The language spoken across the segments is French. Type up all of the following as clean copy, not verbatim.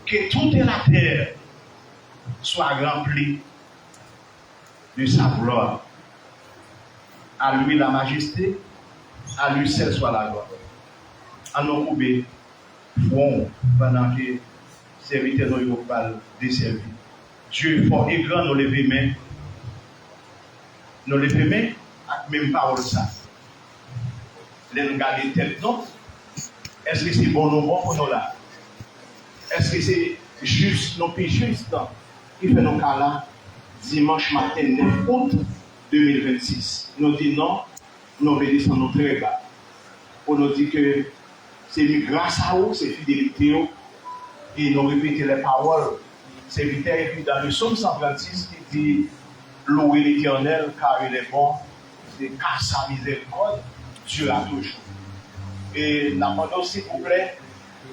que toute la terre soit remplie de sa gloire. À lui la majesté, à lui seul soit la gloire. À nos coubés, pendant que serviteurs nous parlent desservis. Dieu fort et grand, nous lever main. Nous lever main, même parole ça. Les nous garder tête, non? Est-ce que c'est bon ou bon pour nous là? Est-ce que c'est juste, non plus juste, qui fait nos cas là, dimanche matin 9 août 2026? Nous disons non, nous descendons très bas. On nous dit que c'est grâce à vous, c'est fidélité, et nous répétons les paroles. C'est et puis dans le psaume 136 qui dit louez l'Éternel car il est bon, c'est car sa miséricorde durera toujours. Et la demande s'il vous plaît,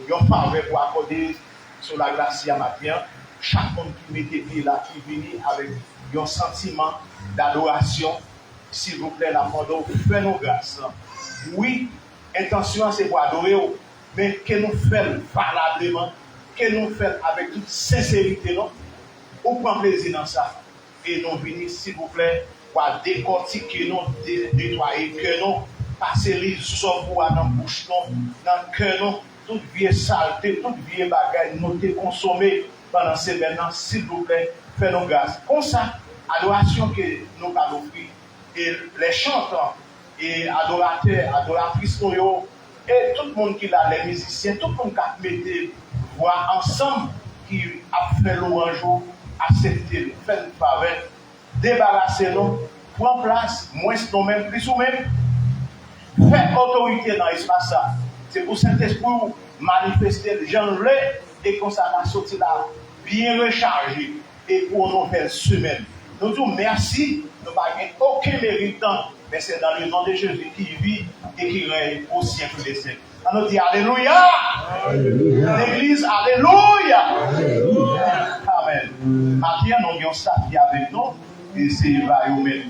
il faveur pour accorder sur la glace à matin, chaque monde qui mettait pied là, qui vient avec un sentiment d'adoration, s'il vous plaît, la demande, faites nos grâces. Oui, intention c'est pour adorer, mais que nous faisons valablement, que nous faisons avec toute sincérité, non? On prend plaisir dans ça. Et nous venons, s'il vous plaît, pour décortiquer, nous, nettoyer, que nous passer les sorts dans la bouche, dans le cœur, toute vieille saleté, toute vieille bagaille, nous te consommer pendant ces maintenant, s'il vous plaît, faites nos grâces. Comme ça, adoration que nous allons offrir, et les chanteurs, et adorateurs, adoratrices, et tout le monde qui a, les musiciens, tout le monde qui a mis voix ensemble, qui a fait louange, accepté, fait une faveur, débarrassez-nous, prends place, moins nous-mêmes, plus ou même, faites autorité dans l'espace. C'est pour cet esprit manifester le genre et qu'on s'en a sorti là, bien rechargé, et pour nous faire semaine. Nous disons merci, nous n'avons aucun méritant, mais c'est dans le nom de Jésus qui vit et qui règne au siècle des siècles. On nous dit Alléluia! L'église, Alléluia! Amen. Maintenant, nous avons ça qui est avec nous, et c'est Vaïoumé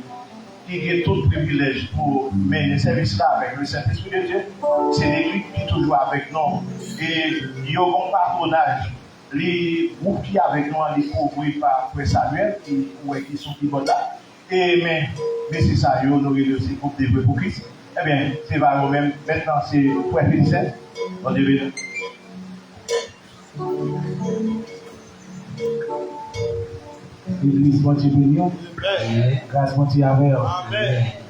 qui a tout le privilège pour mener le service là avec le Saint-Esprit de Dieu. C'est l'église qui est toujours avec nous. Et il y a un bon patronage. Les groupes qui sont avec nous, les couvris par Frère Samuel, qui sont qui vont là. Et mais c'est ça, nous avons aussi le groupe des pour Christ. Eh bien, c'est vraiment même. Maintenant, c'est Frère Félicien. On devait. L'église, bon Dieu béni. Grâce, bon Dieu avec.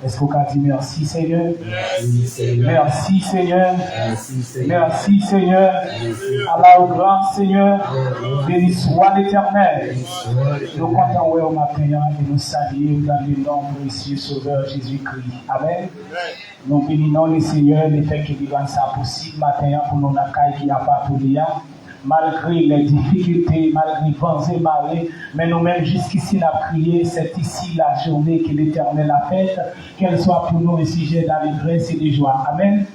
Est-ce qu'on peut dire merci Seigneur? Merci Seigneur. Merci Seigneur. Allah au grand Seigneur. Béni soit l'Éternel. Nous comptons au matin et nous saluons dans le nom précieux Sauveur Jésus-Christ. Amen. Nous bénissons le Seigneur, le fait qu'il rende ça possible matin pour nous accueillir qui n'a pas pour lui. Malgré les difficultés, malgré vents et marées, mais nous-mêmes jusqu'ici, nous avons prié, c'est ici la journée que l'Éternel a faite, qu'elle soit pour nous un sujet d'allégresse et de joie. Amen.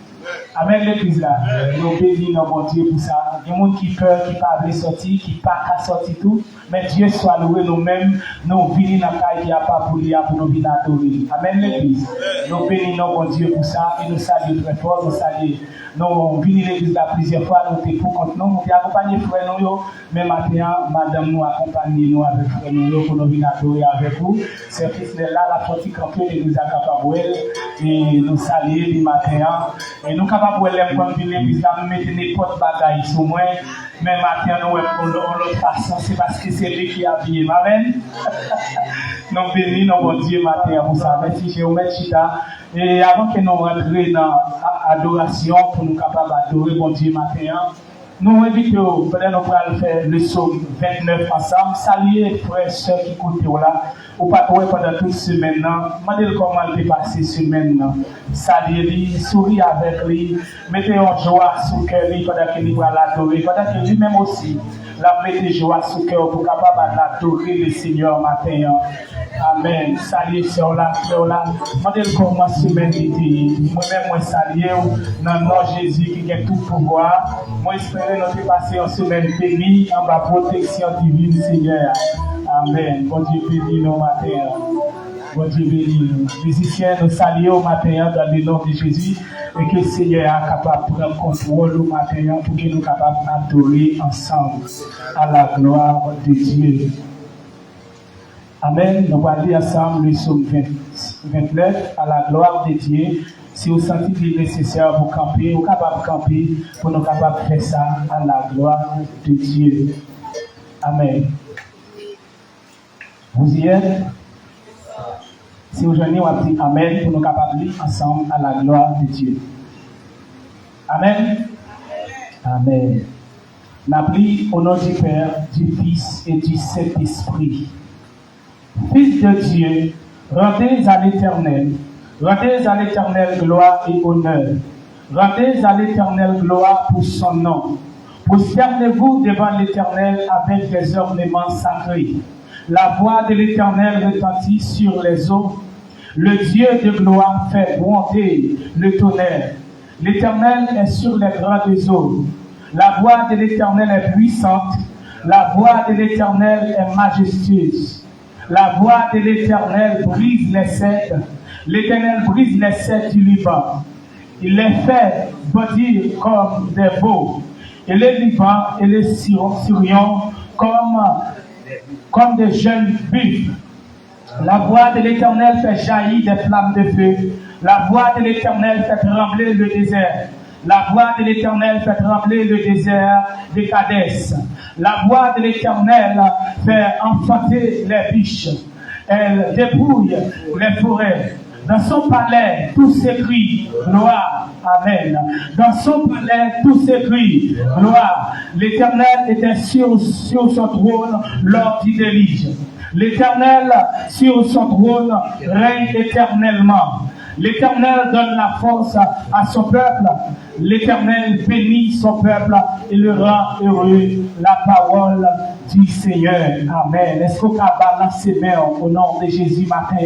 Amen, l'église là. Nous bénissons mon Dieu pour ça. Il y a des gens qui peur, qui ne peuvent pas sortir, qui ne peuvent pas sortir tout. Mais Dieu soit loué nous-mêmes. Nous venons dans la caille qui n'a pas pour lui, pour nous venir adorer. Amen, l'église. Nous bénissons mon Dieu pour ça. Et nous saluons très fort. Nous saluons. Nous venons l'église là plusieurs fois. Nous sommes pour contre nous. Nous sommes accompagnés frères nous. Mais maintenant, madame nous accompagne nous avec frères nous pour nous venir adorer avec vous. C'est fils de là, la pratique un peu de l'église à Capabouel. Et nous saluons le matin. Et nous capables de l'école de l'église là, nous mettons n'importe bagaille sur moi. Mais maintenant, nous avons l'autre façon, c'est parce que c'est lui qui a habillé. Amen. Nous bénissons notre Dieu matin pour ça. Merci, Jéhovah Chita. Et avant que nous rentrions dans l'adoration, pour nous capables d'adorer mon Dieu matin, nous invitons, peut-être nous allons faire le psaume 29 ensemble. Saluer les frères et sœurs qui écoutent là. Ou pas trouver pendant toute semaine. Demandez comment il peut passer semaine. Saluer lui, sourire avec lui, mettez en joie sur le cœur pendant qu'il va l'adorer. Pendant que lui-même aussi, la mettez joie sur le cœur pour capable d'adorer le Seigneur matin. Amen. Saluer sur la fleur là. Demandez comment semaine était. Moi-même, moi saluer dans le nom de Jésus qui a tout pouvoir. Moi, espérer nous passer en semaine bénie en ma protection divine, Seigneur. Amen. Bon Dieu béni nos matins. Bon Dieu béni nous. Musiciens, nous saluons au matin dans le nom de Jésus et que le Seigneur est capable de prendre contrôle au matin pour que nous soyons capables d'adorer ensemble à la gloire de Dieu. Amen. Nous allons lire ensemble le psaume 29 à la gloire de Dieu. Si vous sentez qu'il est nécessaire pour camper, vous êtes capable de camper pour nous capables de faire ça à la gloire de Dieu. Amen. Vous y êtes? Si aujourd'hui on va dire Amen pour nous capables de lire ensemble à la gloire de Dieu. Amen. Amen. N'applie au nom du Père, du Fils et du Saint-Esprit. Fils de Dieu, rendez à l'Éternel gloire et honneur. Rendez à l'Éternel gloire pour son nom. Prosternez-vous devant l'Éternel avec des ornements sacrés. La voix de l'Éternel retentit sur les eaux. Le Dieu de gloire fait gronder le tonnerre. L'Éternel est sur les grandes eaux. La voix de l'Éternel est puissante. La voix de l'Éternel est majestueuse. La voix de l'Éternel brise les cèdres. L'Éternel brise les cèdres du Liban. Il les fait bondir comme des veaux. Et les Liban et les Syriens comme des jeunes buffles. La voix de l'Éternel fait jaillir des flammes de feu. La voix de l'Éternel fait trembler le désert. La voix de l'Éternel fait trembler le désert de Cadès. La voix de l'Éternel fait enfanter les biches. Elle dépouille les forêts. Dans son palais, tout s'écrie gloire. Amen. Dans son palais, tout s'écrie gloire. L'Éternel était sur son trône lors du déluge. L'Éternel sur son trône règne éternellement. L'Éternel donne la force à son peuple. L'Éternel bénit son peuple et le rend heureux. La parole du Seigneur. Amen. Est-ce qu'on peut balancer main au nom de Jésus matin?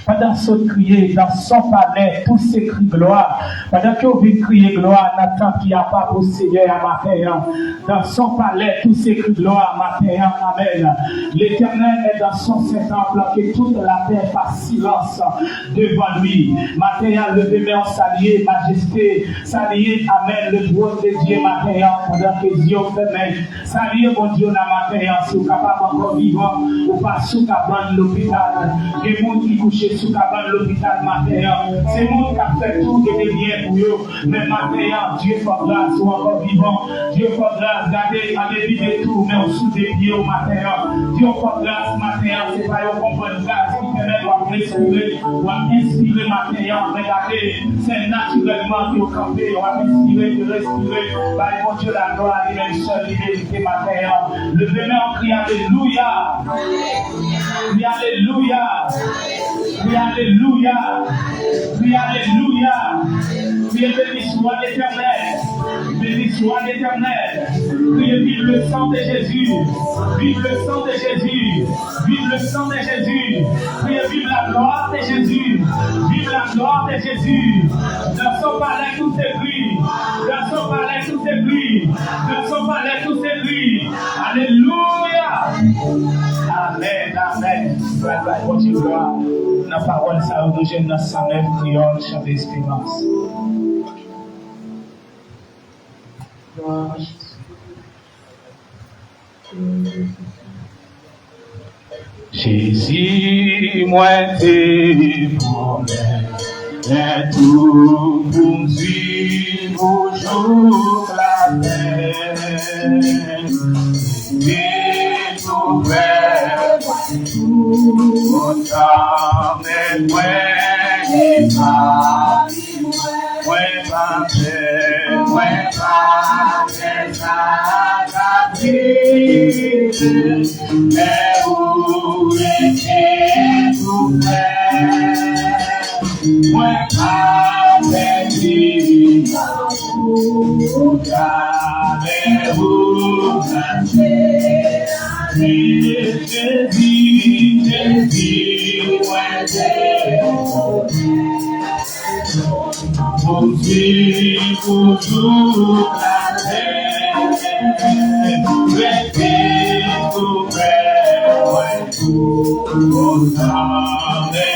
Pendant ce crier dans son palais, tout s'écrit gloire. Pendant que vous venez crier gloire, Nathan qui a pas pour Seigneur matin. Dans son palais, tout s'écrit gloire matin. Amen. L'Éternel est dans son Saint-Temple, que toute la terre fasse silence devant lui. Matin, le main saluer, majesté, saluer, amen, le trône de Dieu matin, pendant que Dieu fait main. Saluer mon Dieu la matin, si vous êtes capable encore vivant, ou pas sous cabane l'hôpital. Les gens qui couchent sous cabane l'hôpital matin, c'est monde qui a fait tout et bien pour eux. Mais matin, Dieu fait grâce, ou encore vivant. Dieu fait grâce, regardez, allez vivre tout, mais sous des pieds au matin. Dieu fait grâce matin, c'est pas une bonne grâce qui permet de respirer, ou inspirer matin. Regardez, c'est naturellement que vous campez, on va respirer, de respirer. Par mon Dieu, la gloire, il est seul, il est matin. Levez-moi en cri, alléluia. Oui, alléluia. Oui, alléluia. Oui, alléluia. Oui, béni soit l'Éternel. Béni soit l'Éternel. Priez, vive le sang de Jésus. Vive le sang de Jésus. Vive le sang de Jésus. Priez, vive la gloire de Jésus. Vive la gloire de Jésus. Dans son palais, tout s'écrit. Dans son palais, tout s'écrit. Dans son palais, tout s'écrit. Alléluia. Amen. Amen. Gloire. La parole, ça nous gêne dans 109 triomphe, chant d'espérance. Jésus, moi, t'es pour et tout pour vivre toujours la peine. Et tout faire, tout autant, mais moi, il va. Moi pas ça mais où est tout fait? Moi pas dit, mais où Jésus, mon Dieu, pour toute la terre, restez tout près, tout autant de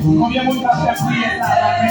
Combien de monde a fait prier ça la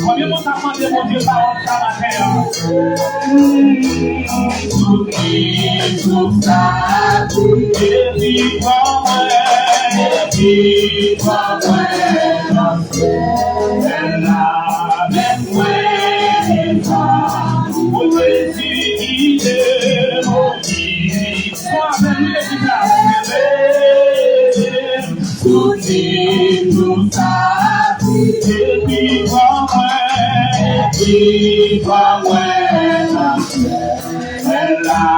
Combien de temps demandé mon Dieu parole ça matin? Tout ça, et puis moi, elle a même mon Jésus, mon Dieu, sois tout ça, et puis moi, elle a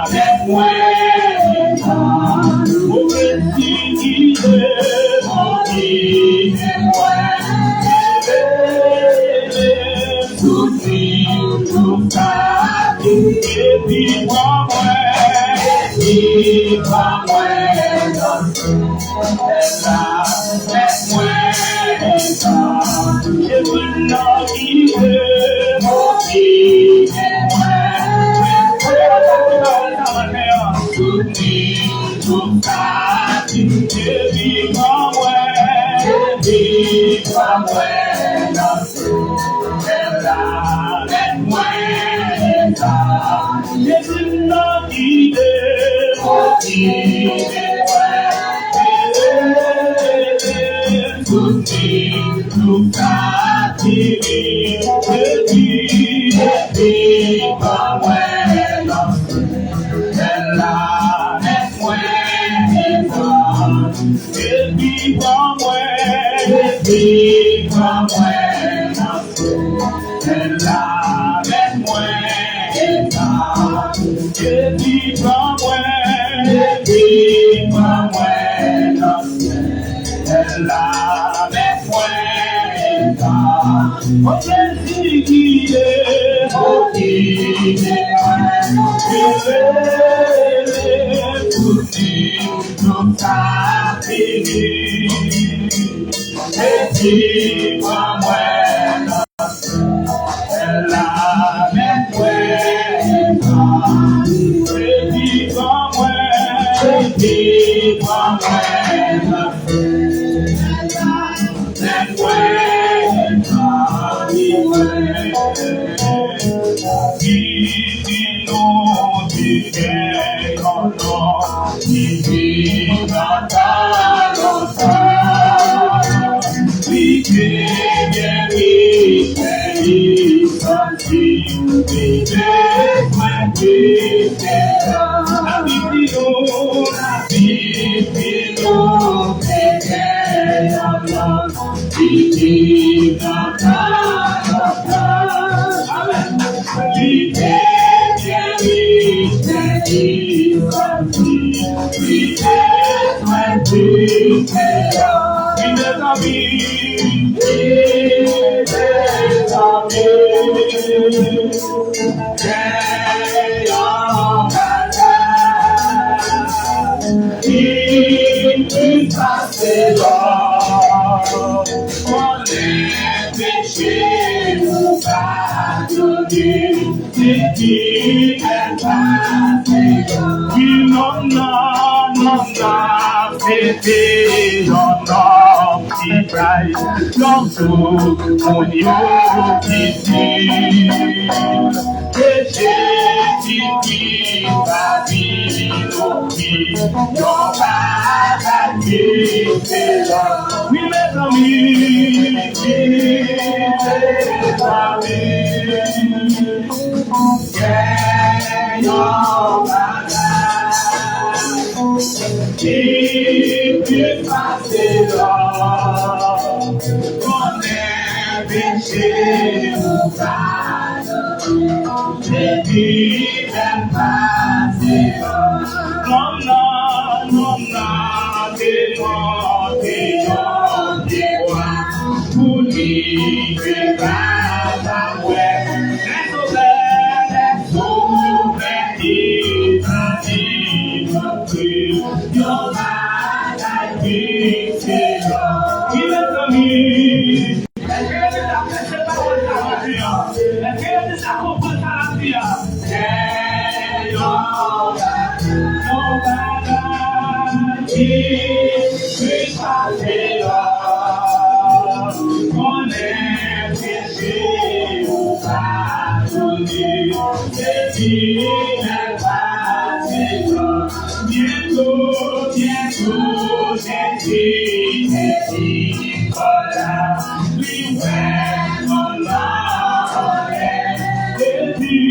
avec moi, mon Jésus, mon Dieu, tout ça, et puis moi, donné, c'est qui n'est pas séjour. Bientôt, Jésus est dit, voilà, lui, ouais, mon nom est, et puis,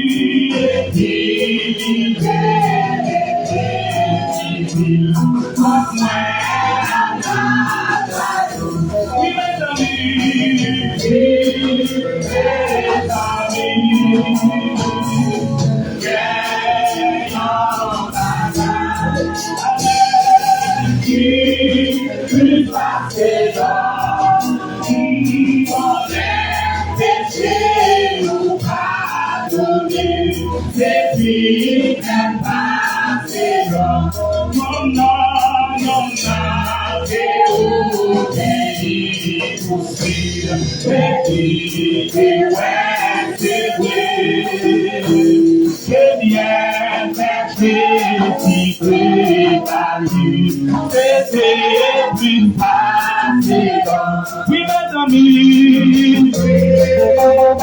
oui,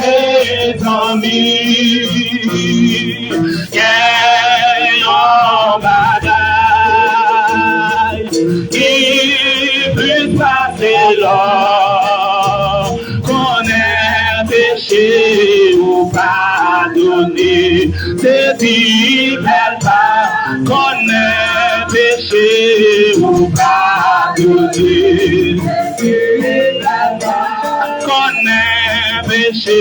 mes amis, gagnons bagaille, qui peut passer là, qu'on ait péché ou pardonné, c'est dit qu'elle va, qu'on ait péché ou pardonné. Qu'on ait péché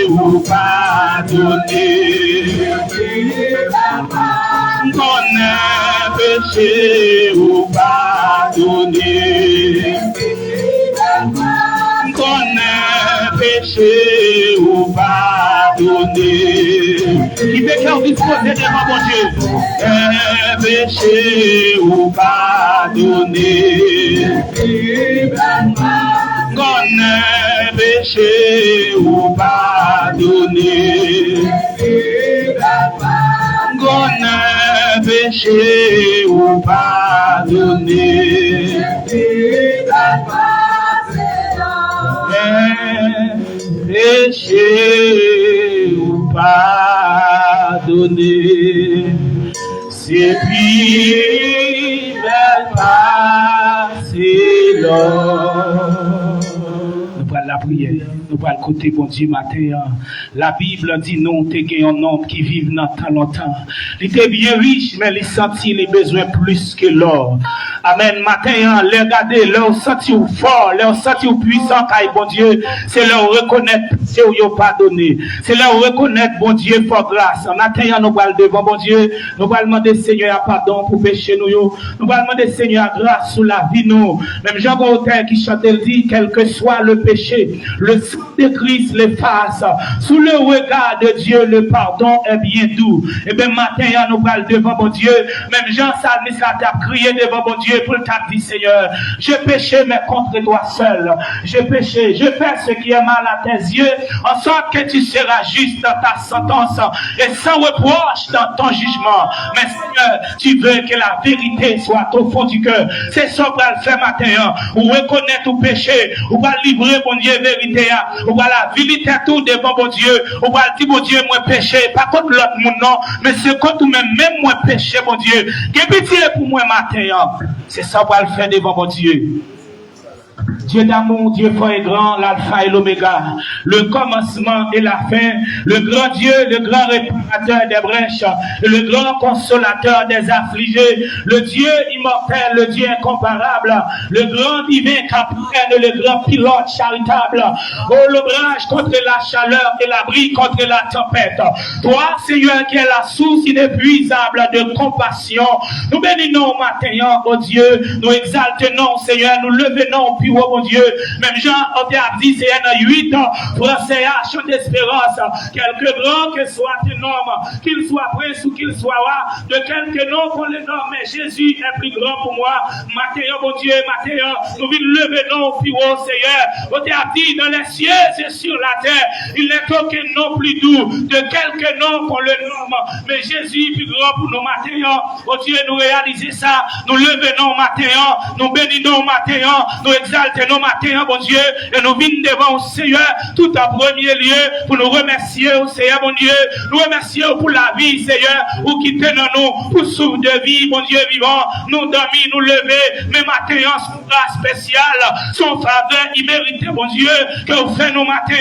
ou pardonné, qu'on ait péché ou pardonné, qu'on ait péché ou pardonné. Qui fait cœur disposé devant mon Dieu, péché ou pardonné. Qu'on ait péché ou pardonné, qu'on ait péché ou pardonné, péché ou pardonné, c'est puis passer l'or. La prière, nous allons le côté bon Dieu matin. La Bible dit non, t'es un homme qui vit dans tant longtemps. Il était bien riche, mais il sentit les besoins plus que l'or. Amen. Matin, les regarder, leur senti fort, leur senti puissant, car bon Dieu, c'est leur reconnaître, c'est où ils pardonné. C'est leur reconnaître, bon Dieu, pour grâce. Matin, nous allons devant bon Dieu, nous allons demander Seigneur pardon pour pécher nous. Nous allons demander Seigneur grâce sur la vie nous. Même Jean Gaultier qui chante, il dit, quel que soit le péché, le sang de Christ l'efface. Sous le regard de Dieu, le pardon est bien doux. Et bien, matin, nous allons devant mon Dieu. Même Jean Salmis a crié devant mon Dieu pour t'a dit, Seigneur, j'ai péché, mais contre toi seul. J'ai péché, je fais ce qui est mal à tes yeux, en sorte que tu seras juste dans ta sentence et sans reproche dans ton jugement. Mais Seigneur, tu veux que la vérité soit au fond du cœur. C'est ça qu'on va le faire matin. Ou reconnaître ou péché, ou va livrer mon Dieu vérité, ou va la vérité tout devant mon Dieu, ou va dire mon Dieu, moi péché, pas contre l'autre monde non, mais c'est contre même moi péché, mon Dieu. Que pitié pour moi matin. C'est ça qu'on va le faire devant mon Dieu. Dieu d'amour, Dieu fort et grand, l'alpha et l'oméga, le commencement et la fin, le grand Dieu, le grand réparateur des brèches, le grand consolateur des affligés, le Dieu immortel, le Dieu incomparable, le grand divin capitaine, le grand pilote charitable, oh l'ombrage contre la chaleur et l'abri contre la tempête. Toi, Seigneur, qui est la source inépuisable de compassion, nous bénissons matin, oh Dieu, nous exaltons, Seigneur, nous levons, puis oh mon Dieu, même Jean a dit, c'est un 8 ans, français à chant d'espérance, quelque grand que soit un homme, qu'il soit prince ou qu'il soit roi, de quelque nom qu'on le nomme, mais Jésus est plus grand pour moi. Matin, mon Dieu, matin, nous venons lever nos puis oh Seigneur, on t'a dit dans les cieux et sur la terre, il n'est aucun nom plus doux, de quelque nom qu'on le nomme, mais Jésus est plus grand pour nous matin, oh Dieu, nous réaliser ça, nous levons matin, nous bénissons matin, nous exaltons exalter nos matins, bon Dieu, et nous venons devant au Seigneur, tout en premier lieu, pour nous remercier au Seigneur, bon Dieu, nous remercier pour la vie, Seigneur, pour quitter nous, pour souffle de vie, bon Dieu vivant, nous dormir, nous lever, mais matin, son grâce spéciale, son faveur immérité, bon Dieu, que vous faites nos matins,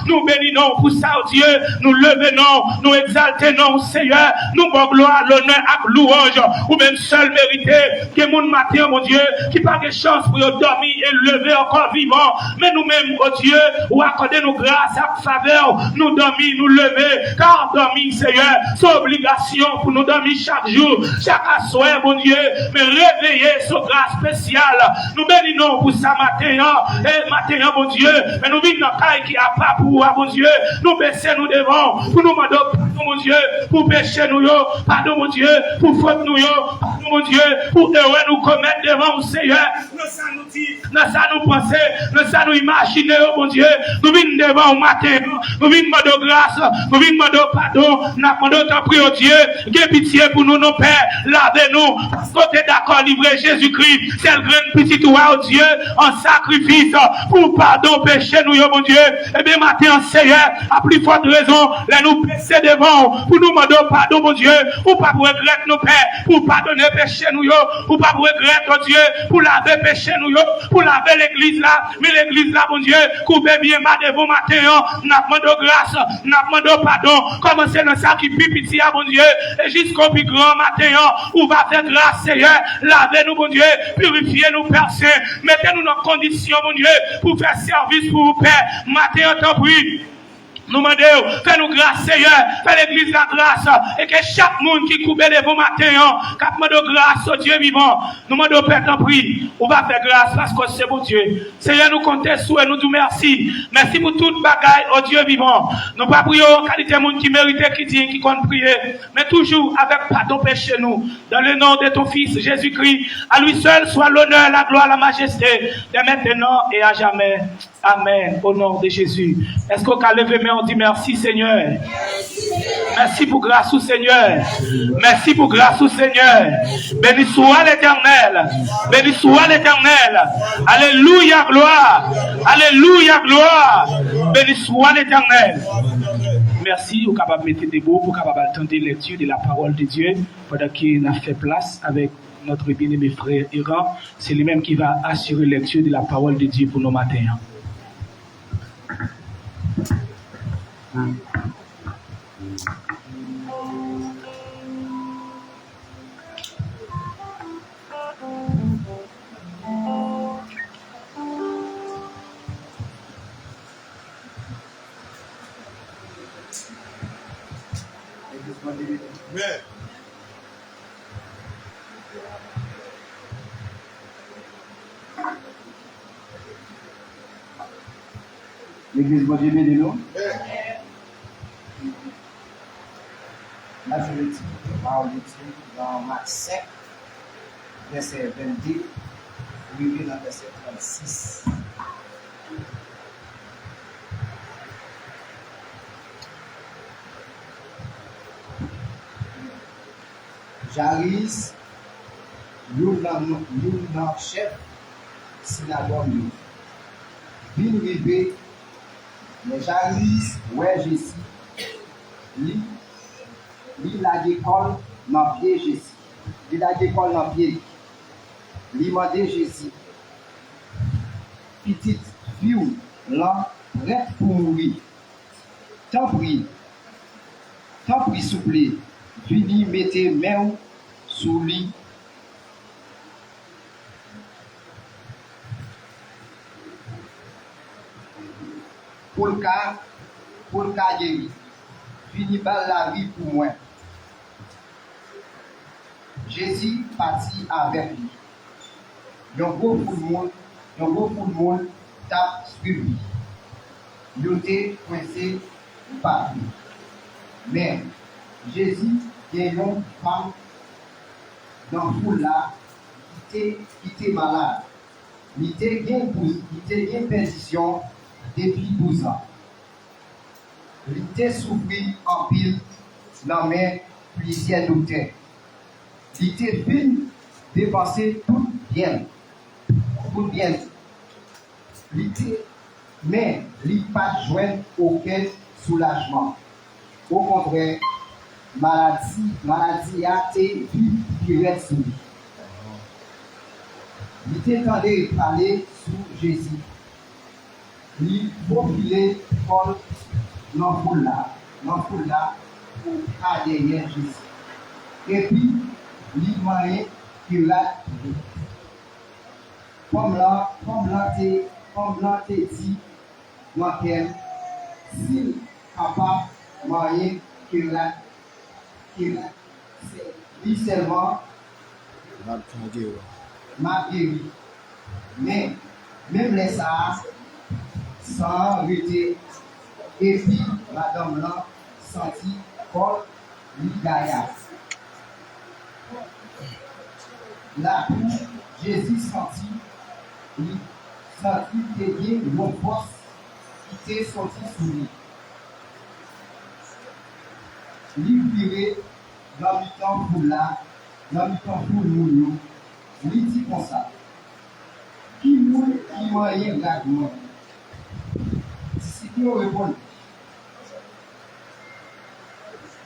nous bénissons pour ça, oh Dieu, nous levons, nous exaltons, Seigneur, nous bon gloire, l'honneur, et louange, ou même seul mérité, que mon matin, mon Dieu, qui pas de chance pour dormir et lever encore vivant, mais nous-mêmes, oh Dieu, ou accorder nos grâces à faveur, nous dormir, nous lever, car dormir, Seigneur, c'est obligation pour nous dormir chaque jour, chaque soir, mon Dieu, mais réveiller ce grâce spéciale, nous bénissons pour ça matin, et matin, mon Dieu, mais nous vivons dans le qui a pas pour mon Dieu, nous baisser nous devant, pour nous demander pardon, mon Dieu, pour pécher nous, pardon, mon Dieu, pour faute nous, pardon, mon Dieu, pour erreur nous commettre devant le Seigneur, nous ça nous dit, nous ça nous penser, nous ça nous imaginer, mon Dieu, nous venons devant au matin, nous venons demander grâce, nous venons demander pardon, nous demandons ta prière, Dieu, que pitié pour nous, nos pères, lavez-nous, parce que tu es d'accord, livrer Jésus-Christ, c'est le grand petit roi, oh Dieu, en sacrifice, pour pardon, péché nous, mon Dieu, et bien matin, Seigneur, à plus forte raison, là nous baisser devant, pour nous demander pardon, mon Dieu, pour pas regretter nos pères, pour pardonner péché nous, pour pas regretter, oh Dieu, pour laver péché nous, pour laver l'église là, mais l'église là, mon Dieu, coupez bien ma devant matin, n'a demandé grâce, n'a demandé pardon, commencez dans ça qui pitié, mon Dieu, et jusqu'au plus grand matin, on va faire grâce, Seigneur, lavez-nous, mon Dieu, purifiez-nous, Père Saint, mettez-nous dans condition, mon Dieu, pour faire service pour vous, Père, matin, t'en prie. Nous demandons, fais-nous grâce, Seigneur, fais l'église la grâce, et que chaque monde qui coupe les bons matins, qui demande grâce au Dieu vivant, nous demandons, Père, t'en prie, on va faire grâce parce que c'est bon Dieu. Seigneur, nous comptons sur et nous disons merci. Merci pour toute bagaille au Dieu vivant. Nous pas prions qualité monde qui mérite, qui dit, qui compte prier, mais toujours avec pardon péché nous. Dans le nom de ton Fils, Jésus-Christ, à lui seul soit l'honneur, la gloire, la majesté, de maintenant et à jamais. Amen. Au nom de Jésus. Est-ce qu'on peut lever main, on dit merci Seigneur. Merci pour grâce au Seigneur. Merci pour grâce au Seigneur. Béni soit l'Éternel. Béni soit l'Éternel. Alléluia, gloire. Alléluia, gloire. Béni soit l'Éternel. Merci, vous êtes capable de mettre des mots pour capable entendre lecture de la parole de Dieu pendant qu'il a fait place avec notre bien-aimé frère Iran. C'est lui-même qui va assurer la lecture de la parole de Dieu pour nos matins. L'église, bon Dieu, bénis-nous. Là, je le dis, dans Marc 5, verset 22, oui, dans verset 36. Jairus, nous chef synagogue, vient arriver, mais Jairus, ouais, Jésus, lui, la l'école dans pied Jésus. Il la l'école dans pied. Il m'a dit Jésus, petite fille, là, prête pour mourir. Tant pis, s'il vous plaît, venez mettre main sous lui. Pour le cas guéri, fini par la vie pour moi. Jésus partit avec lui. Il y a beaucoup de monde t'a suivi. Il était coincé partout. Mais Jésus, qui est une femme dans le foule là, qui était malade. Il était bien perdition depuis 12 ans. Il était souffert en pile dans mes plusieurs docteurs. Il était venu dépenser tout bien. mais il n'a pas joint aucun soulagement. Au contraire, maladie a été qui reste sur lui. Il était tenté de parler sur Jésus. Il populait Paul dans la foule là, pour aller derrière Jésus. Et puis, il m'a dit qu'il a comme là dit, dans quel, s'il papa m'a dit qu'il a, lui seulement m'a guéri. Mais, même les ça, sans arrêter, et puis, madame là, senti Paul, lui gaillard. Là, Jésus sentit que bien une force qui était sortie sur lui. Il virait dans le temps pour là, dans le temps pour nous, il dit comme ça. Qui mourut, qui moyen la gloire. Si tu réponds,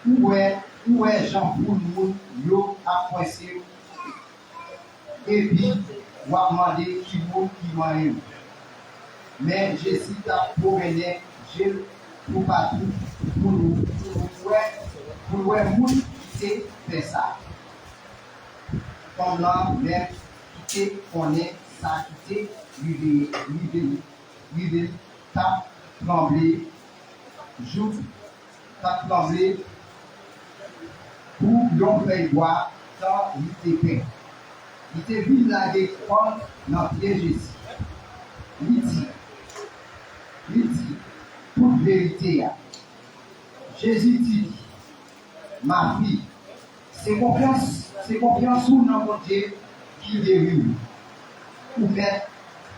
où est Jean pour nous, yo apprécié. Et puis, on va demander qui vaut, qui moyen. Mais Jésus t'a promené, Jésus pour partout, pour nous, pour nous, qui fait ça. Comme là, même, qui connaît ça, qui lui t'a tremblé, joue, t'a tremblé, pour l'on fait voir, tant il était fait. Il était vu la défense dans pied Jésus. Il dit, toute vérité. Jésus dit, ma fille, c'est confiance ou non mon Dieu qui guérit. Ou faire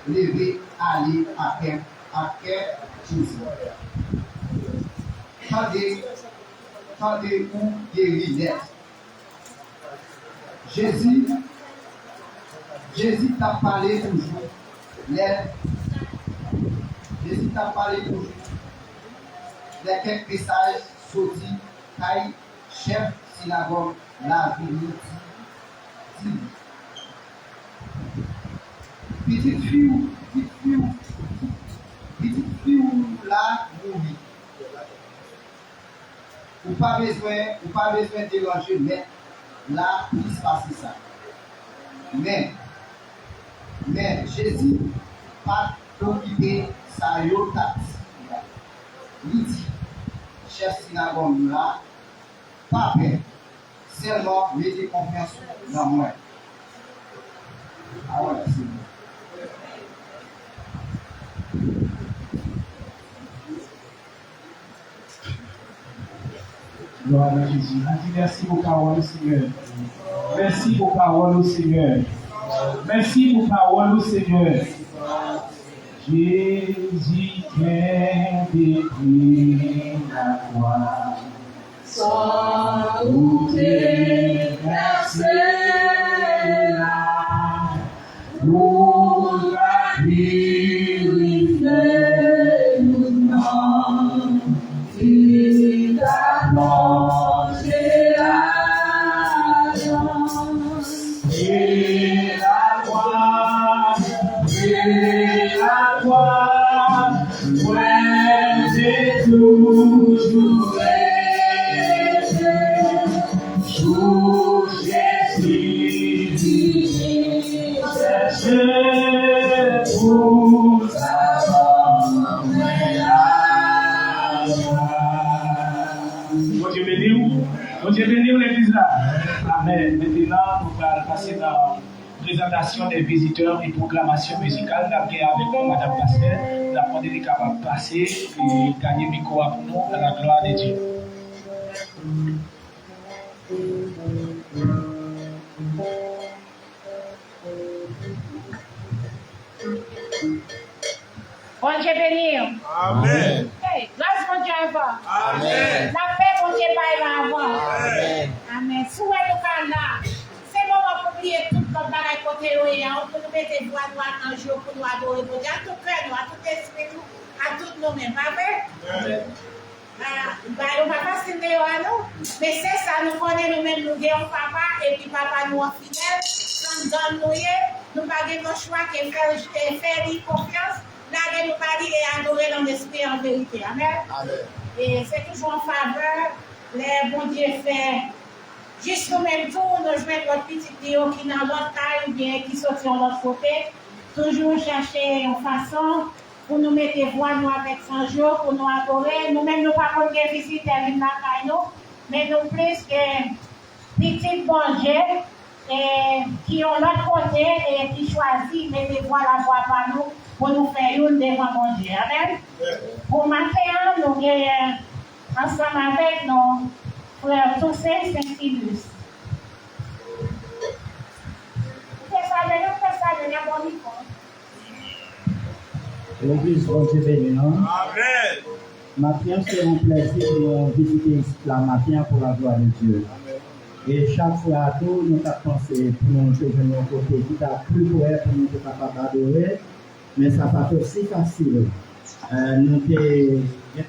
lever, aller à quel chose. Tendez ou guérir. Jésus t'a parlé toujours. Jésus t'a parlé toujours. Les quelques messages sortis, taille, chef synagogue, la vie, dit. Petite fille, là, mourir. Ou pas besoin de déranger, mais là, il se passe ça. Mais Jésus pas occupé sa yotat. Il dit, chef synagogue là, pas peur, seulement mettez confiance dans moi. Ah ouais, c'est bon. Gloire à Jésus. On dit merci pour parole au Seigneur. Merci pour parole au Seigneur. Merci pour parole au Seigneur. Jésus vient détruire la croix. Sans douter, versez là pour la purifier nous non. Il a plongé la danse et la croix, ouais, j'ai toujours été sous Jésus, c'est pour sa mort la joie. Bon Dieu bénis-vous. Bon Dieu bénis l'église là. Amen. Maintenant, nous allons passer dans la présentation des visiteurs et proclamation musicale. Nous avons avec Madame Pasteur. Nous avons demandé de passer et gagner le micro pour nous dans la gloire de Dieu. Bon Dieu béni. Amen. Hey, grâce mon Dieu avant. Amen. La paix mon Dieu par avant. Amen. Amen. Souhait nous là. C'est le moment pour oublier tout comme bagaille côté on peut nous mettre voix droite en jour pour nous adorer. Pour dire tout cœur nous à nous-mêmes, pas vrai? Nous ne pas facile à nous, mais c'est ça, nous connaissons nous-mêmes, nous avons papa, et puis papa nous est fidèle, quand nous nous n'avons pas de choix que faire lui confiance, là, nous pas dire et adorer dans l'esprit en vérité. Amen. Et c'est toujours en faveur, les bon Dieu fait. Juste nous-mêmes, nous jouons notre petit Léo qui est dans l'autre taille ou bien qui sort de l'autre côté. Toujours chercher une façon pour nous mettre voix nous avec 100 jours, pour nous adorer. Nous-mêmes, nous ne pouvons pas visiter la caille, mais nous plus que petits bon Dieu qui ont l'autre côté et qui choisissent de mettre voix la voix par nous pour nous faire une devant mon Dieu. Amen. Pour matin, nous sommes ensemble avec nos frères Toussaint Saint-Philus. L'église bon Dieu béni, non? Amen. Matin, c'est un plaisir de visiter la matin pour la gloire de Dieu. Et chaque fois à tout, nous avons pensé pour nous venir au côté qui a plus pour nous être capables d'adorer, mais ça n'a pas été si facile. Nous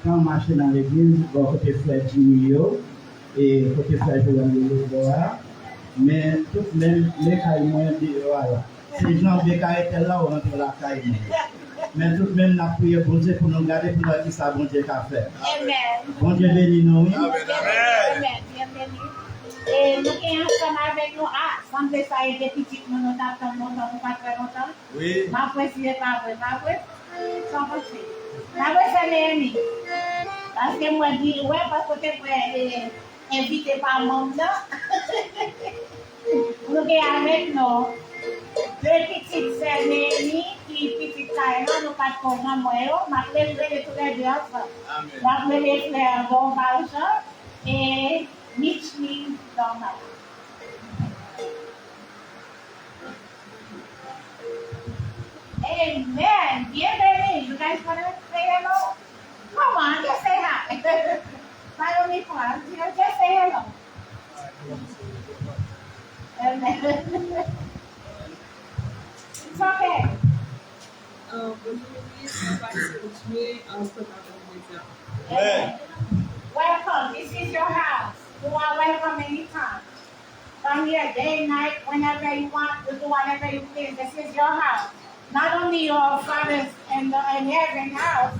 avons marché dans l'église, côté frère Jimmy et côté frère Joël, mais tout de même, les cailloux, ces gens qui étaient là, on entre la caille. Mais tout de même, nous avons prié pour Dieu pour nous garder pour nous dire ça, bon Dieu qu'a fait. Bon Dieu béni nous. Amen. Et nous sommes ensemble avec nous. Sans que ça ait été petit, nous attendons longtemps, pas très longtemps. Oui. Ma foi, c'est pas vrai. Sans penser. La voix, c'est l'ennemi. Parce que moi, je dis, ouais, parce que tu es invité par le monde. Nous sommes avec nous. Deux petites sœurs Néhémie qui petites taille, nous pas de programme moyen, m'a appelé tous les deux ensemble. M'a appelé les frères Don Valjean et Micheline Dormal. Amen. Bienvenue. You guys want to say hello? Come on, just say hi. Follow me for just say hello. Amen. It's okay. Welcome. This is your house. You are welcome anytime. Come here day, night, whenever you want to do whatever you please. This is your house. Not only your father's and heaven house,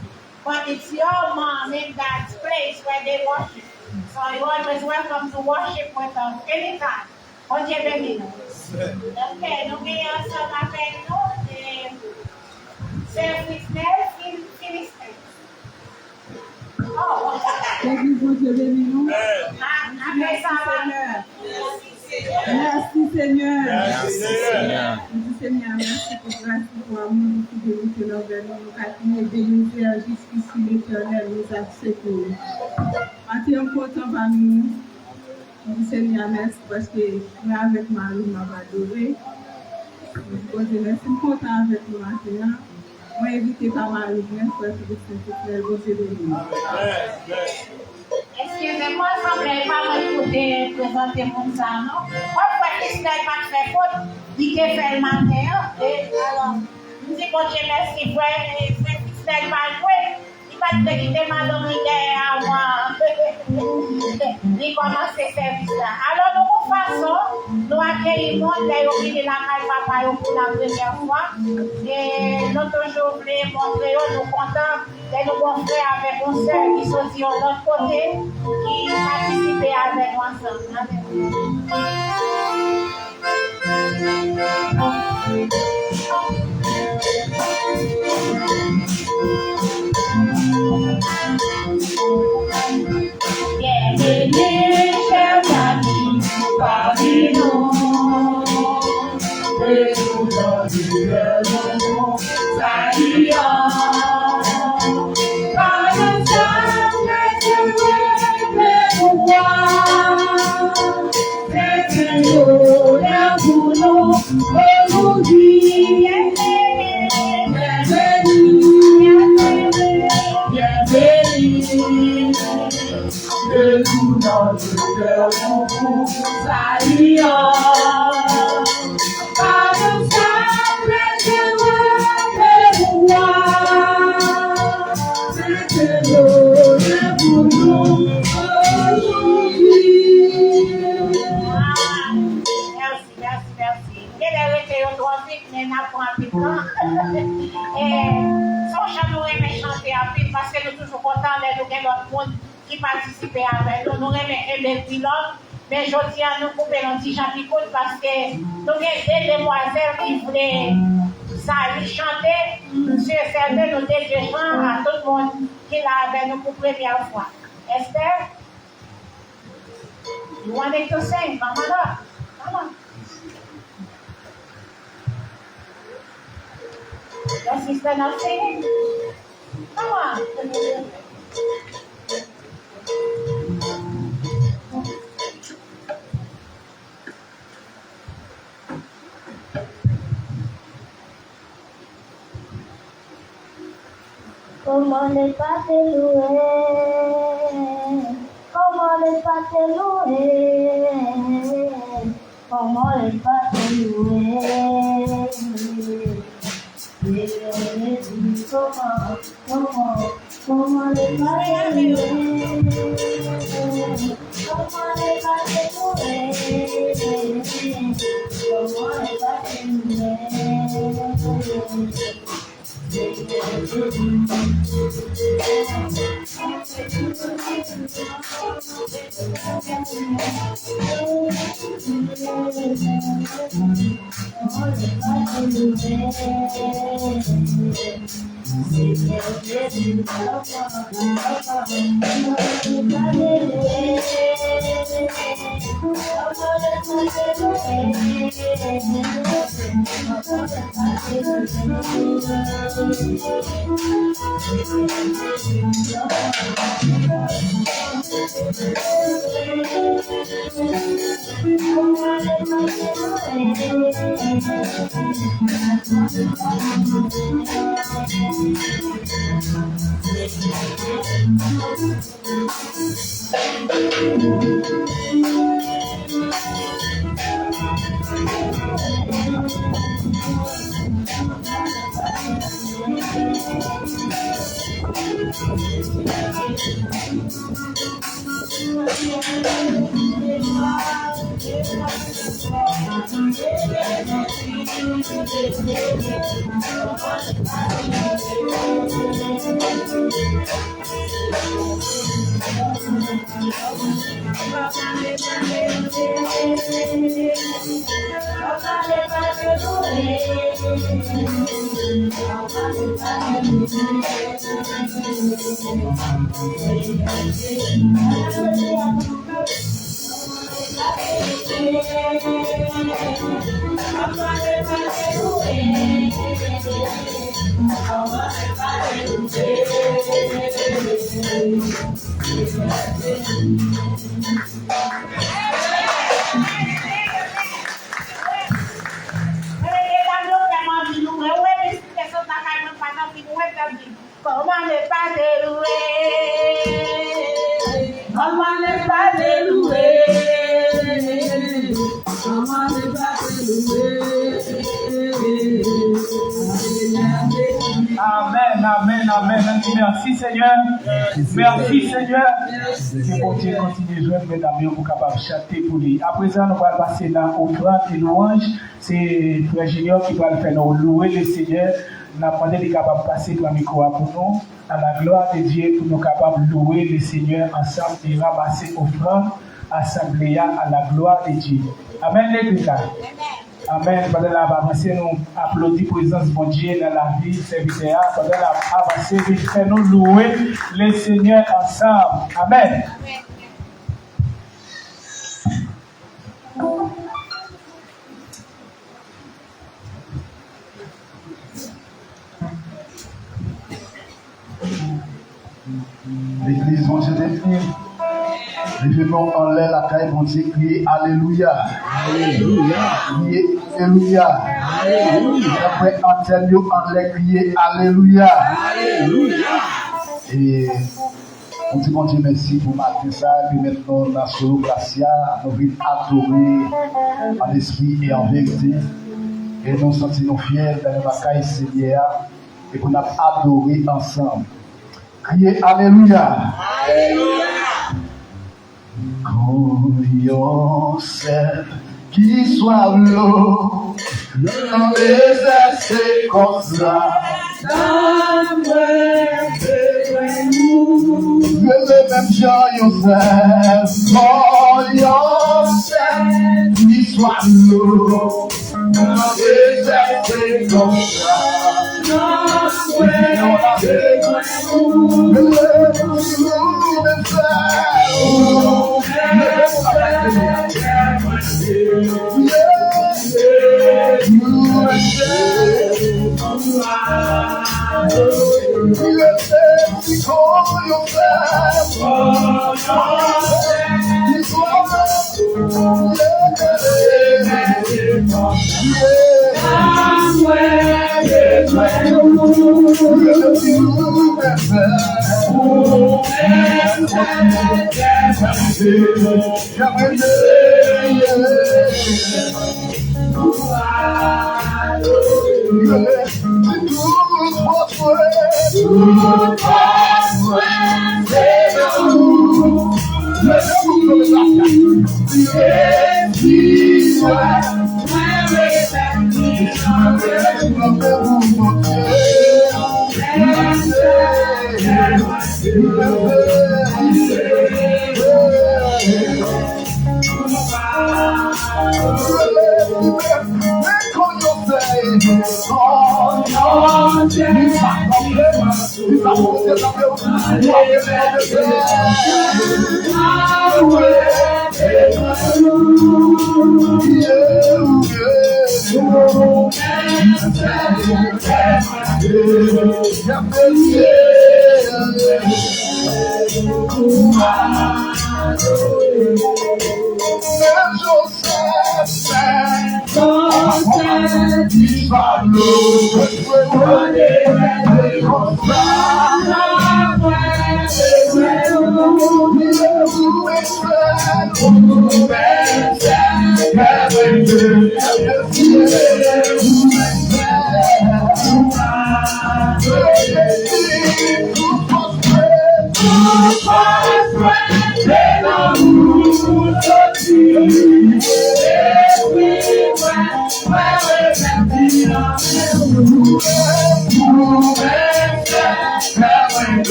but it's your mom in God's place where they worship. So you're always welcome to worship with us anytime. Ok, benino. Ok, nous venons ensemble avec nous et c'est Philistin. Oh, L'église bon Dieu béni nous. Après ça va. Merci Seigneur. Merci Seigneur. Merci Seigneur, merci pour grâce, pour amour, pour fidélité envers nous. Nous continuons de nous faire jusqu'ici l'Éternel nous a secourus. Maintenant, content par nous. Seigneur, merci parce que nous avec Marie m'a adoré. Merci, content avec nous maintenant. Moi, invité par Marie, merci parce que c'est bon Dieu de nous. Excusez-moi, ça ne plaît pas m'écouter présenter mon ça, non? Pourquoi est-ce qu'il n'a pas fait faute? Il a fait le matin. Alors, je dis, bon Dieu, merci, frère, et c'est qu'il n'a pas joué. Il va te quitter madame à moi. Il commence ce service-là. Alors, de toute façon, nous accueillons les la caille papa pour la première fois. Et nous toujours voulons montrer, nous contents de nous montrer avec nos sœurs qui sont de l'autre côté, qui participent avec nous ensemble. Bienvenue, chers amis, parmi nous. Et nous nous saluons. Par le sang de pouvoir, c'est l'honneur pour nous aujourd'hui. Bienvenue, de tout notre cœur nous saluons. Par le sang de pouvoir, c'est il y a d'autres monde qui participent avec nous. Nous remettons des pilotes, mais je tiens à nous couper un petit chapitre parce que nous avons des demoiselles qui voulaient chanter. Monsieur Servet nous dédions à tout le monde qui l'a avec nous pour la première fois. Esther, you want to sing? Come on up. Come on. Your sister not singing? Come on. Comment ne pas te louer? Comment ne pas te louer? Comment ne pas te louer? Comment ne pas te louer? Comment ne pas te louer? Comment ne pas te louer? Merci Seigneur. Merci Seigneur. Que bon Dieu continue de jouer, mesdames, pour capable chanter pour lui. À présent, nous allons passer dans l'offrande et louange. C'est Frère Junior qui va le faire nous louer le Seigneur. Nous avons demandé de capable passer le micro pour nous. À la gloire de Dieu, pour nous capables de louer le Seigneur ensemble et ramasser l'offrande, assemblée à la gloire de Dieu. Amen, l'Église. Amen. Pendant la avancée, nous applaudissons la présence de mon Dieu dans la vie serviteur. Pendant la avancée, nous louer le Seigneur ensemble. Amen. L'église, mon Dieu, levez-nous en l'air la caille, mon Dieu, criez Alléluia. Alléluia. Criez Alléluia. Alléluia. Après, antenne en l'air, criez Alléluia. Alléluia. Et on dit, mon Dieu, merci pour matin ça. Et puis maintenant, dans ce Gracia, nous venons adorer en esprit et en vérité. Et nous sentons fiers dans la caille Seigneur et qu'on a adoré ensemble. Criez Alléluia. Alléluia. Croyons qui soit l'eau dans les essais comme ça. Dans le nous Really enjoy yourself. For yourself. This one, Lord. Is that thing of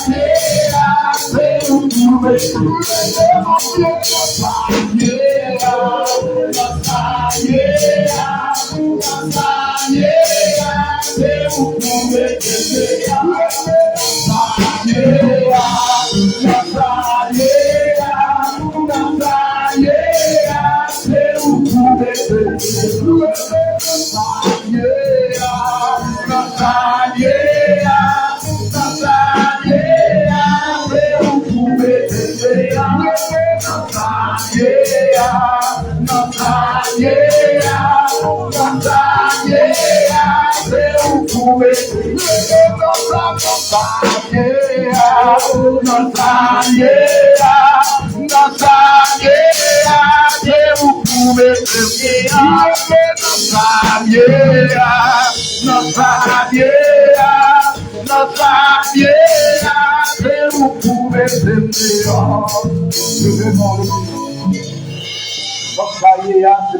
Yeah. C'est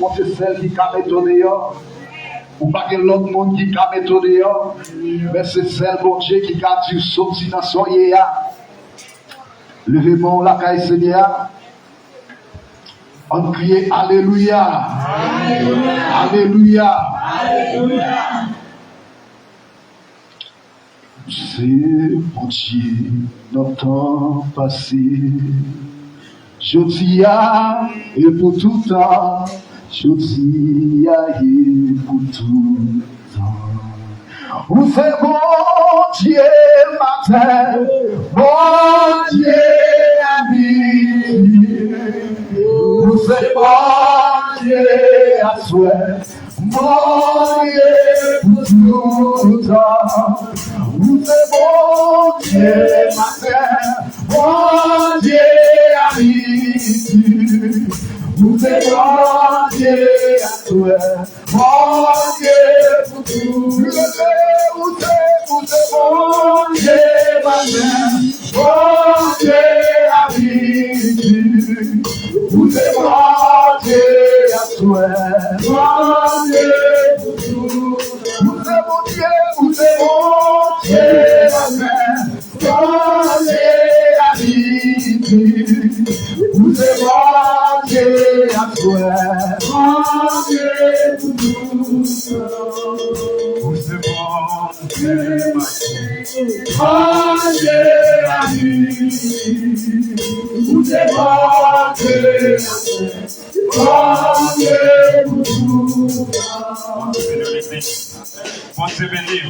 mon Dieu seul qui a méthode. Ou pas que l'autre monde qui a méthode. Mais c'est celle mon Dieu qui a dû sortir dans son yéa. Levez-moi la caille Seigneur. On crie Alléluia. Alléluia. Alléluia. C'est mon Dieu notre temps passé. Je dis et pour tout temps. Je dis et pour tout temps. Vous c'est bon Dieu matin, bon Dieu ami. Vous c'est bon Dieu à souhait, bon Dieu pour tout temps. Vous c'est bon Dieu matin, bon Dieu ami. Vous êtes bon Dieu à toi, bon Dieu pour tout. Vous êtes bon Dieu matin, bon Dieu à vie. Vous êtes bon Dieu à toi, bon Dieu pour tout. Vous êtes bon Dieu matin, bon Dieu à vie. Vous êtes bon Dieu à toi, bon Dieu pour tout. Vous êtes bon Dieu matin, bon Dieu à vie. Vous êtes bon Dieu à toi, bon Dieu pour tout. Bon Dieu béni.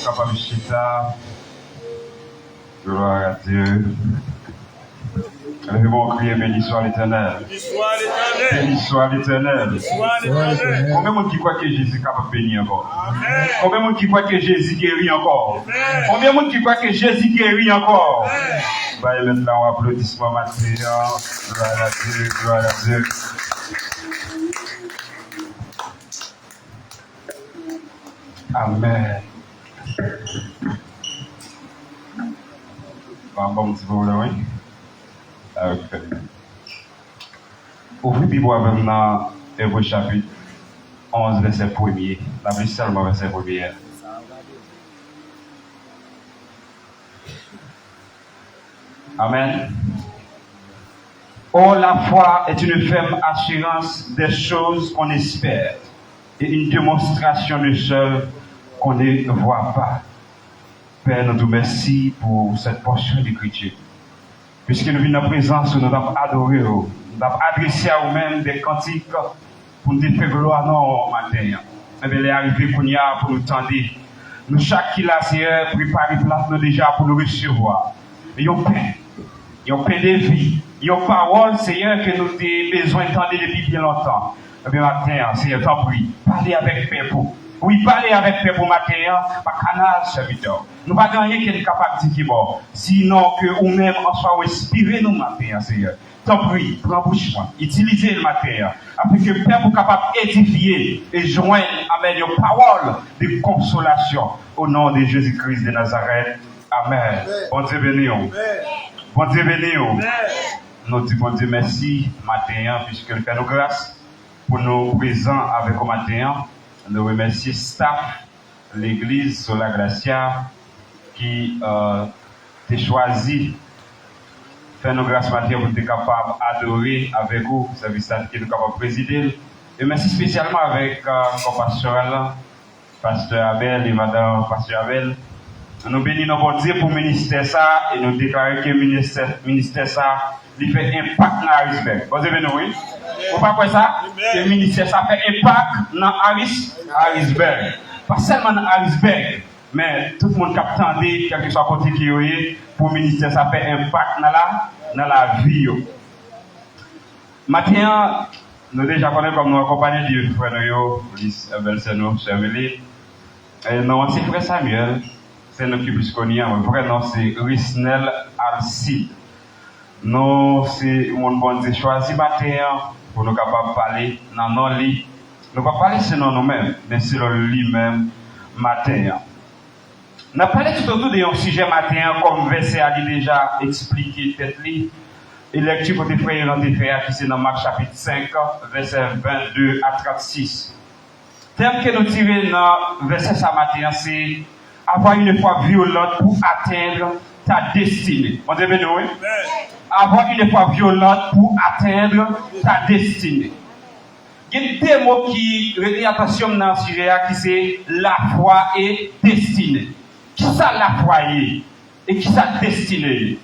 Capable de chita. Gloire à Dieu. Nous vont crier béni soit l'Éternel. Béni soit l'Éternel. Combien de monde qui croit que Jésus est capable de bénir encore? Combien de monde qui croit que Jésus guérit encore? Combien de monde qui croit que Jésus guérit encore? Bah, maintenant, on applaudissement matériel. Gloire à Dieu, gloire à Dieu. Amen. Bon, petit peu, oui. Ok. Ouvrez la Bible avec moi, Hébreux chapitre 11, verset 1er. La Bible seulement verset 1er. Amen. Or, la foi est une ferme assurance des choses qu'on espère et une démonstration de celles qu'on ne voit pas. Père, nous te remercions pour cette portion d'écriture. Puisque nous venons en présence, nous avons adoré, nous avons adressé à nous-mêmes des cantiques pour nous faire gloire non matin. Mais il est arrivé pour nous tendre. Nous, chaque qui l'a, Seigneur, préparer place nous déjà pour nous recevoir. Et il y a paix de vie. Il y a parole, Seigneur, que nous avons besoin d'entendre depuis bien longtemps. Et bien matin, Seigneur, t'en prie, parlez avec paix pour. Oui, parlez avec paix pour matin, par canal serviteur. Nous ne pouvons rien qui est capable de dire bon. Sinon que nous-mêmes, on soit inspirés nous matin, Seigneur. T'en prie, prends bouche-moi, utilisez le matin, afin que Père soit capable d'édifier et joindre avec nos paroles de consolation au nom de Jésus-Christ de Nazareth. Amen. Bon Dieu béni. Bon Dieu béni. Nous disons bon Dieu merci matin, puisque nous fait nos grâces pour nous présents avec au matin. Nous remercions staff, l'église Sola Gracia qui t'a choisi Fais-nous grâce matin pour être capable d'adorer avec vous, service qui nous capable de présider. Et merci spécialement avec le pasteur Abel et madame pasteur Abel. Nous bénissons notre Dieu pour le ministère ça et nous déclarons que le ministère ça il fait impact dans Harrisburg. Vous avez oui? Vous pas quoi ça? Que le ministère ça fait impact dans Harrisburg. Pas seulement dans Harrisburg, mais tout le monde qui attend, quel que soit le côté qui est, pour le ministère ça fait impact dans la vie. Maintenant, nous déjà connaissons comme nous accompagnons Dieu, frère nous, Brice, Abel-Seno, Chevalier. Non, c'est frère Samuel, c'est nous qui plus connus, vrai nom c'est Risnel Alcide. Nous, c'est mon bon Dieu choisi matin pour nous capables de parler dans nos lits. Nous ne pouvons pas parler selon nous-mêmes, mais selon lui-même matin. Nous avons parlé tout autour de un sujet matin, comme verset a déjà expliqué peut-être lui. Et lecture pour tes frères et tes frères qui c'est dans Marc chapitre 5, verset 22 à 36. Thème que nous tirons dans verset ce matin, c'est avoir une foi violente pour atteindre ta destinée. On dit bien oui? Avoir une foi violente pour atteindre ta destinée. Il y a deux mots qui retirent l'attention dans ce sujet qui c'est la foi et destinée. Qui ça la foi et qui ça destinée?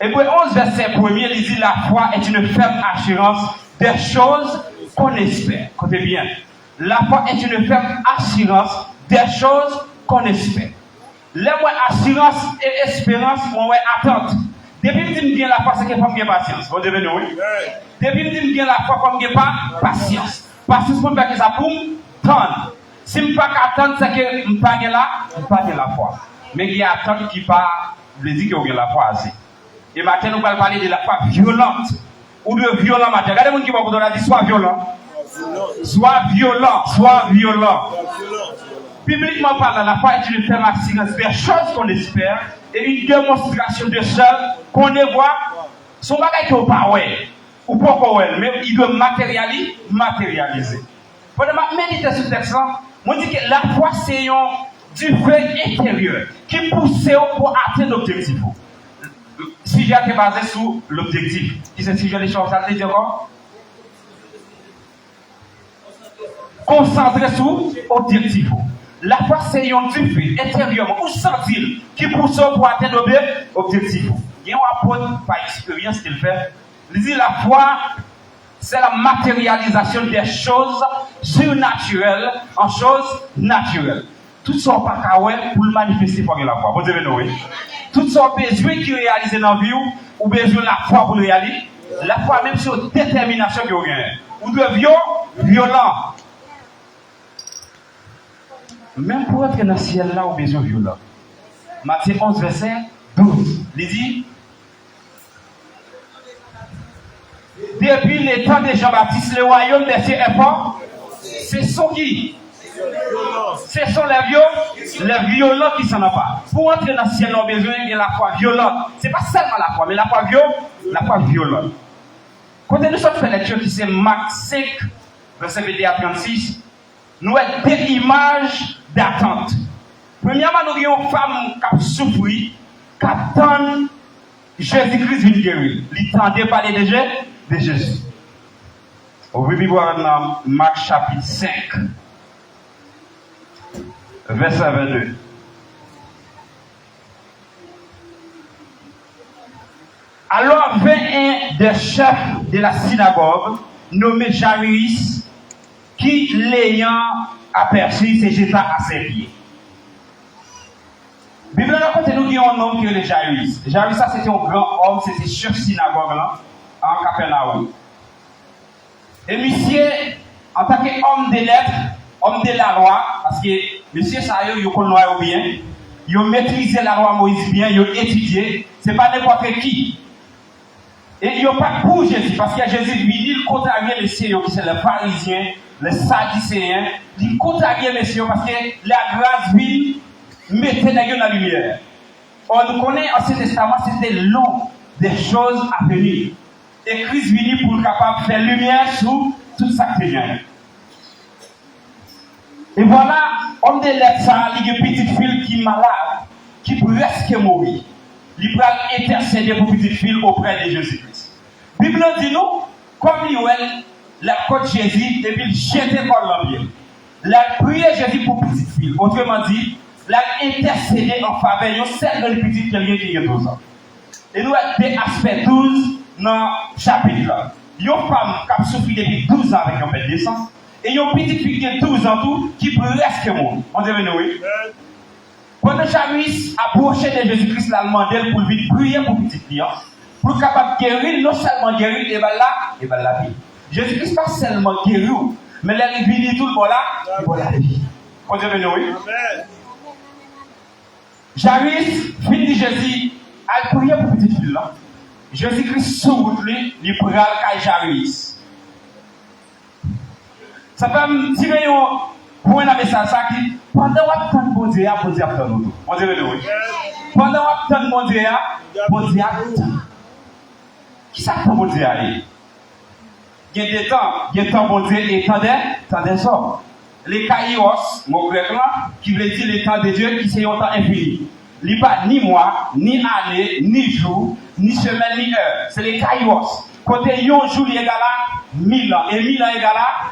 Hébreux 11, verset 1er, il dit la foi est une ferme assurance des choses qu'on espère. Écoutez bien. La foi est une ferme assurance des choses qu'on espère. Les mots assurance et espérance, moi attente. Depuis que je dis la foi, c'est qu'il faut me patience. Vous devez nous, oui? Depuis que je dis la foi, il faut me pas patience. Parce que je peux faire ça pour me tendre. Si je ne peux pas attendre, c'est que je ne peux pas la foi. Mais il y a attente qui pas veut dire qu'il y a la foi assez. Et maintenant, nous allons parler de la foi violente. Ou de violent matin. Regardez les gens qui vont vous dire sois violent. Sois violent. Sois violent. Bibliquement parlant, la foi est une ferme assurance des choses qu'on espère et une démonstration de celles qu'on ne voit. Son bagage n'est pas ouais. Ou pas ouais. Mais il doit matérialiser. Pendant ma méditation sur ce texte-là, moi je dis que la foi c'est du feu intérieur qui pousse pour atteindre l'objectif. Si j'ai été basé sur l'objectif, qui c'est si j'ai les choses, ça veut dire quoi? Concentré sur l'objectif. La foi, c'est un du feu intérieurement, ou sentir, qui pousse pour atteindre l'objectif. Il y a un apôtre par expérience qu'il fait. Il dit la foi, c'est la matérialisation des choses surnaturelles en choses naturelles. Tout ça pas pour le manifester pour la foi. Vous devez nous, oui. Tout ça besoin qui réalisent dans la vie ou besoin de la foi pour le réaliser. La foi même sur la détermination que vous gagnez. Ou de violent. Même pour être dans le ciel là, vous avez besoin de violent. Matthieu 11, verset 12. Il dit depuis les temps de Jean-Baptiste, le royaume des cieux est fort. C'est son qui? Ce sont les violents qui s'en emparent. Pour entrer dans le ciel, on a besoin de la foi violente. Ce n'est pas seulement la foi, mais la foi violente. Quand nous sommes fait lecture qui c'est Marc 5, verset 21 à 36, nous avons des images d'attente. Premièrement, nous avons une femme qui a souffert, qui attend Jésus-Christ vient guérir. Il tendait parler de Jésus. On veut voir dans Marc chapitre 5. Verset 22. Alors vint un des chefs de la synagogue, nommé Jairus, qui l'ayant aperçu, se jeta à ses pieds. La Bible raconte nous qu'il y a un homme qui est le Jairus. Jairus, ça c'était un grand homme, c'était chef de synagogue là, en Capernaum. Et monsieur, en tant qu'homme de lettres, homme de la loi, parce que monsieur ça il connaît bien, il maîtrisé la loi Moïse bien, il étudié, c'est pas n'importe qui. Et il n'a pas pour Jésus, parce que Jésus lui il contrariait les siens, qui sont les pharisiens, les sadducéens, il contrariait les siens parce que la grâce vie mettait dans la lumière. On nous connaît en Ancien Testament, c'était long des choses à venir. Et Christ venu pour capable de faire lumière sur tout ça qui vient. Et voilà, homme de lettres, il y a une petite fille qui est malade, qui presque mourir. il va intercéder pour petite fille auprès de Jésus-Christ. La Bible dit nous, comme Yoel, la côte Jésus, et puis il jetait comme l'empire. La prière Jésus pour petite fille. Autrement dit, la intercédé en faveur de celle de petite fille qui a 12 ans. Et nous avons des aspects 12 dans le chapitre là. Il y a une femme qui a souffert depuis 12 ans avec un peu de naissance. Et il y a une petite fille qui a 12 ans tout, qui presque mort. On dit oui. Pendant que Jairus a approché de Jésus-Christ, il a demandé pour lui prier pour petite fille. Pour capable de guérir, non seulement guérir, et bien la vie. Jésus-Christ pas seulement guérir, mais il vient tout le monde là, il va la vie. On dit oui. Jairus, fils de Jésus, a prié pour petite fille là. Jésus-Christ sur route lui, il prend le Jairus. Ça peut me tirer pour un message ça qui, pendant que vous bon Dieu, bon Dieu attend nous. On dit oui. Pendant que vous bon Dieu, bon Dieu attend. Qui ça que bon Dieu aller? Il y a des temps bon Dieu et temps des hommes. Les kairos, mon grec là, qui veut dire les temps de Dieu qui c'est un temps infini. Il n'y a pas ni mois, ni année, ni jour, ni semaine, ni heure. C'est les kairos. Côté un jour il est égal à 1000 ans. Et 1000 ans est égal à.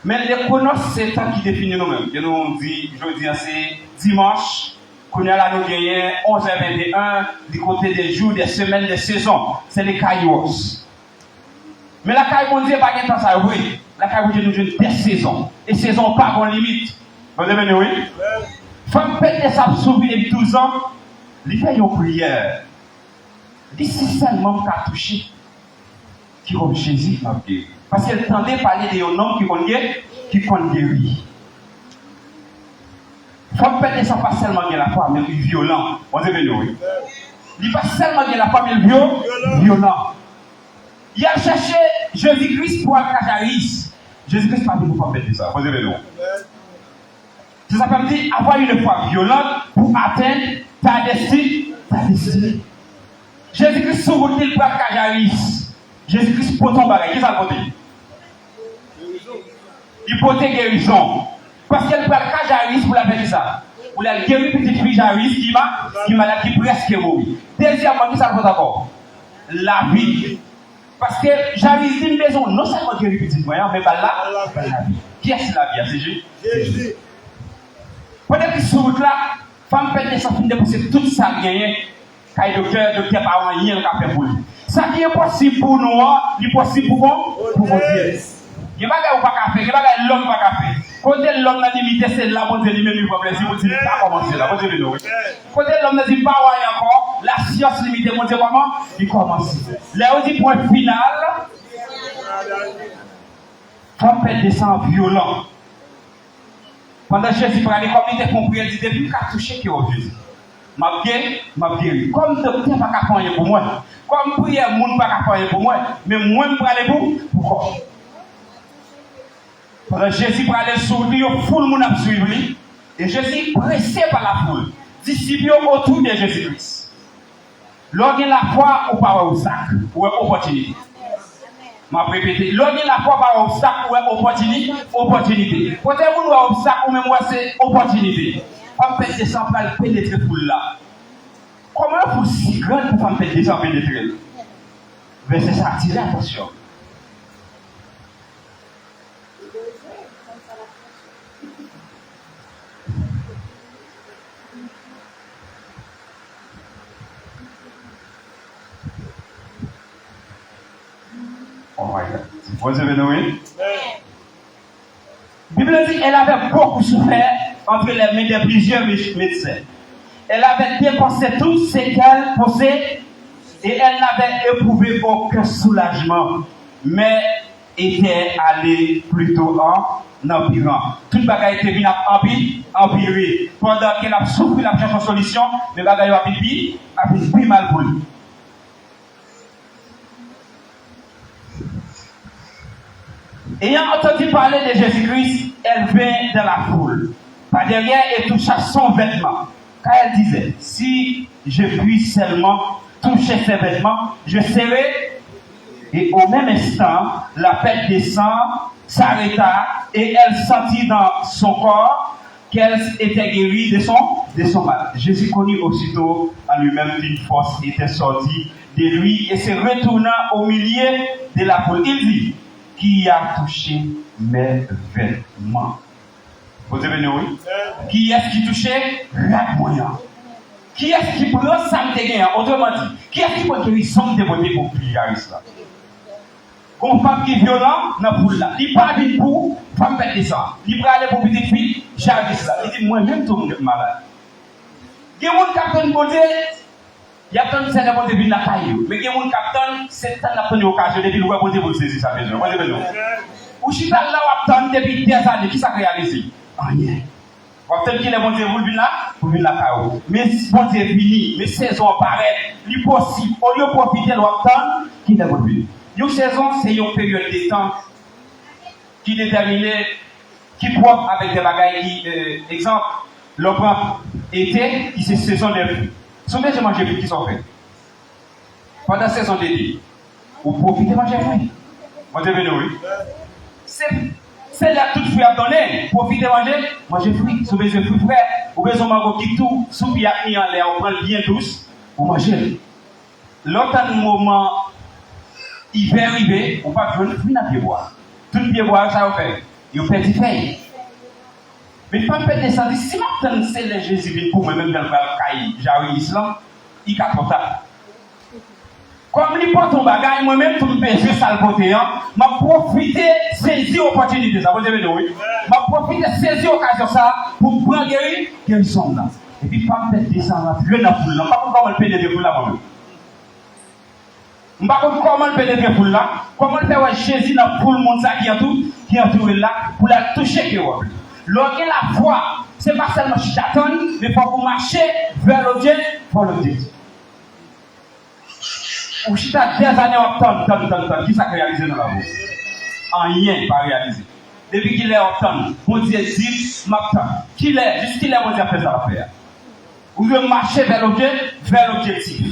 Mais les chronos, c'est le temps qui définit nous-mêmes. Et nous dit, je dis, c'est dimanche. Qu'on a là, nous gagnons 11h21 du côté des jours, des semaines, des saisons. C'est les kairos. Mais la caille, bon Dieu, pas de temps ça, oui. La caille, bon Dieu, nous donne des saisons. Et saisons pas en limite. Vous devez oui? Femme pète ça sauver depuis 12 ans. Il fait une prière. D'ici seulement qu'à toucher. Qui comme Jésus m'a guéri. Parce qu'elle tendait à parler d'un homme qui compte guérir. Femme pète ça pas seulement de la foi, mais violent. Vous devez oui? Il pas seulement de la foi, mais violent. Il a cherché Jésus-Christ pour Jairus. Jésus-Christ pas venu pour faire ça. Vous avez non. Ça veut dire avoir une foi violente pour atteindre ta destinée. Jésus-Christ sur route pour Jairus. Jésus-Christ pour ton bagage. Qui ça le côté? Il porte guérison. Parce qu'elle prend Jairus pour la faire ça. Pour la guérir petite fille Jairus qui est presque mort. Deuxièmement, qui ça le côté encore? La vie. Parce que Jairus dit une maison, non seulement guérir petite moyen, mais pas là, la vie. Qui est-ce la vie? C'est Jésus. Pendant que sur route là, femme pète sa fille de passer tout ça gagné. Quand le docteur pas rien qu'à faire pour lui. Ça qui est possible pour nous, il est possible pour Dieu. Il n'y a pas de café, il n'y a pas de l'homme pas café. Quand l'homme a limité, c'est là où Dieu lui-même il va plaisir, vous dites pas commencer là, vous dites non. Quand l'homme ne dit pas ouais encore, la science limitée, mon Dieu comment il commence. Là on dit point final, femme pète descend violent. Pendant que Jésus parlait, comme il était compris, il dit depuis qu'à toucher qui est Jésus. M'a guéri. Comme le docteur pas qu'à faire pour moi, comme prière, le monde pas qu'à faire pour moi, mais moi je parle pour pendant que Jésus parlait sur lui, foule monde a suivi et Jésus pressé par la foule, disciples autour de Jésus-Christ. Lorsqu'il la foi ou par obstacle ou opportunité. M'a répété, lorsqu'il la foi par obstacle ou opportunité. Quand vous avez obstacle ou même c'est opportunité. Femme peut descendre pour pénétrer foule là. Comment vous si grande pour femme peut descendre pénétrer? Verset ça, attirez attention. Vous avez nommé? La Bible dit qu'elle avait beaucoup souffert entre les mains de plusieurs médecins. Elle avait dépensé tout ce qu'elle possédait et elle n'avait éprouvé aucun soulagement, mais était allée plutôt en empirant. Toute bagaille était venue empirer. Pendant qu'elle a souffert, elle a cherché une solution, mais bagaille a plus mal pour lui. Ayant entendu parler de Jésus-Christ, elle vint dans la foule, par derrière et toucha son vêtement. Car elle disait, si je puis seulement toucher ses vêtements, je serai. Et au même instant, la pète des sangs s'arrêta et elle sentit dans son corps qu'elle était guérie de son mal. Jésus connut aussitôt en lui-même qu'une force était sortie de lui et se retournant au milieu de la foule, il dit, qui a touché mes vêtements? Vous avez oui? Qui est-ce qui touchait la moyen? Qui est-ce qui prend ça de gain? Autrement dit, qui est-ce qui prend guérison de beauté pour prier ça? Une femme qui est violente dans la foule là, il part d'une pour femme faire des sangs. Il peut aller pour petite fille, j'arrive ça. Il dit, moi-même, tout le monde est malade. Il y a des gens qui ont une beauté, il y a plein de gens qui ont une la caillou. Mais il y a des gens qui ont c'est ça n'a pas une occasion depuis le beauté pour saisir sa maison. Vous avez besoin. Ou si là, on attend depuis des années, qui s'est réalisé? Rien. On attend qu'il est bon Dieu, vous venez là, vous venez la caillou. Mais bon Dieu fini, mais saison paraît, il possible. Au lieu de profiter de l'automne, qui est bon Dieu. Une saison, c'est une période de temps qui détermine, qui propre avec des bagailles qui, exemple, le propre été, qui c'est saison de pluie. Souvent, je mange plus qui sont faits. Pendant la saison d'été, vous profitez de manger fruits. Vous devez oui. C'est là tout fruit à donner. Profitez de manger fruits. Si vous avez des fruits frais, vous avez des mango qui tout, soupe y a mis en l'air, on prend bien douce, vous mangez. L'autre moment, hiver arrivé, on va jouer le fruit dans le pied bois. Tout le pied bois, ça va faire. Il fait des feuilles. Mais pas peut descendre. Si maintenant c'est le Jésus pour moi-même dans le caille, j'arrive islam, il a trop tard. Comme il porte ton bagage, moi-même, tout le péché, ça le côté, m'a profité, saisir l'opportunité, ça vous avez oui. M'a profité, saisir l'occasion, ça, pour prendre guérison là. Et puis, pas peut descendre, je n'ai pas de foule, pas comment le pénétrer pour la moi-même. Je ne sais pas comment le pénétrer pour là, comment le faire Jésus dans tout le monde qui entoure là, pour la toucher que vous. Lorsque la foi, ce n'est pas seulement j'attends, mais il faut vous marcher vers l'objectif, pour l'objectif. Ou si tu as des années en temps, qui s'est réalisé dans la vie? Rien pas réalisé. Depuis qu'il est en temps, mon Dieu dit, qu'il est, jusqu'il est, mon Dieu fait ça à faire. Vous devez marcher vers l'objectif.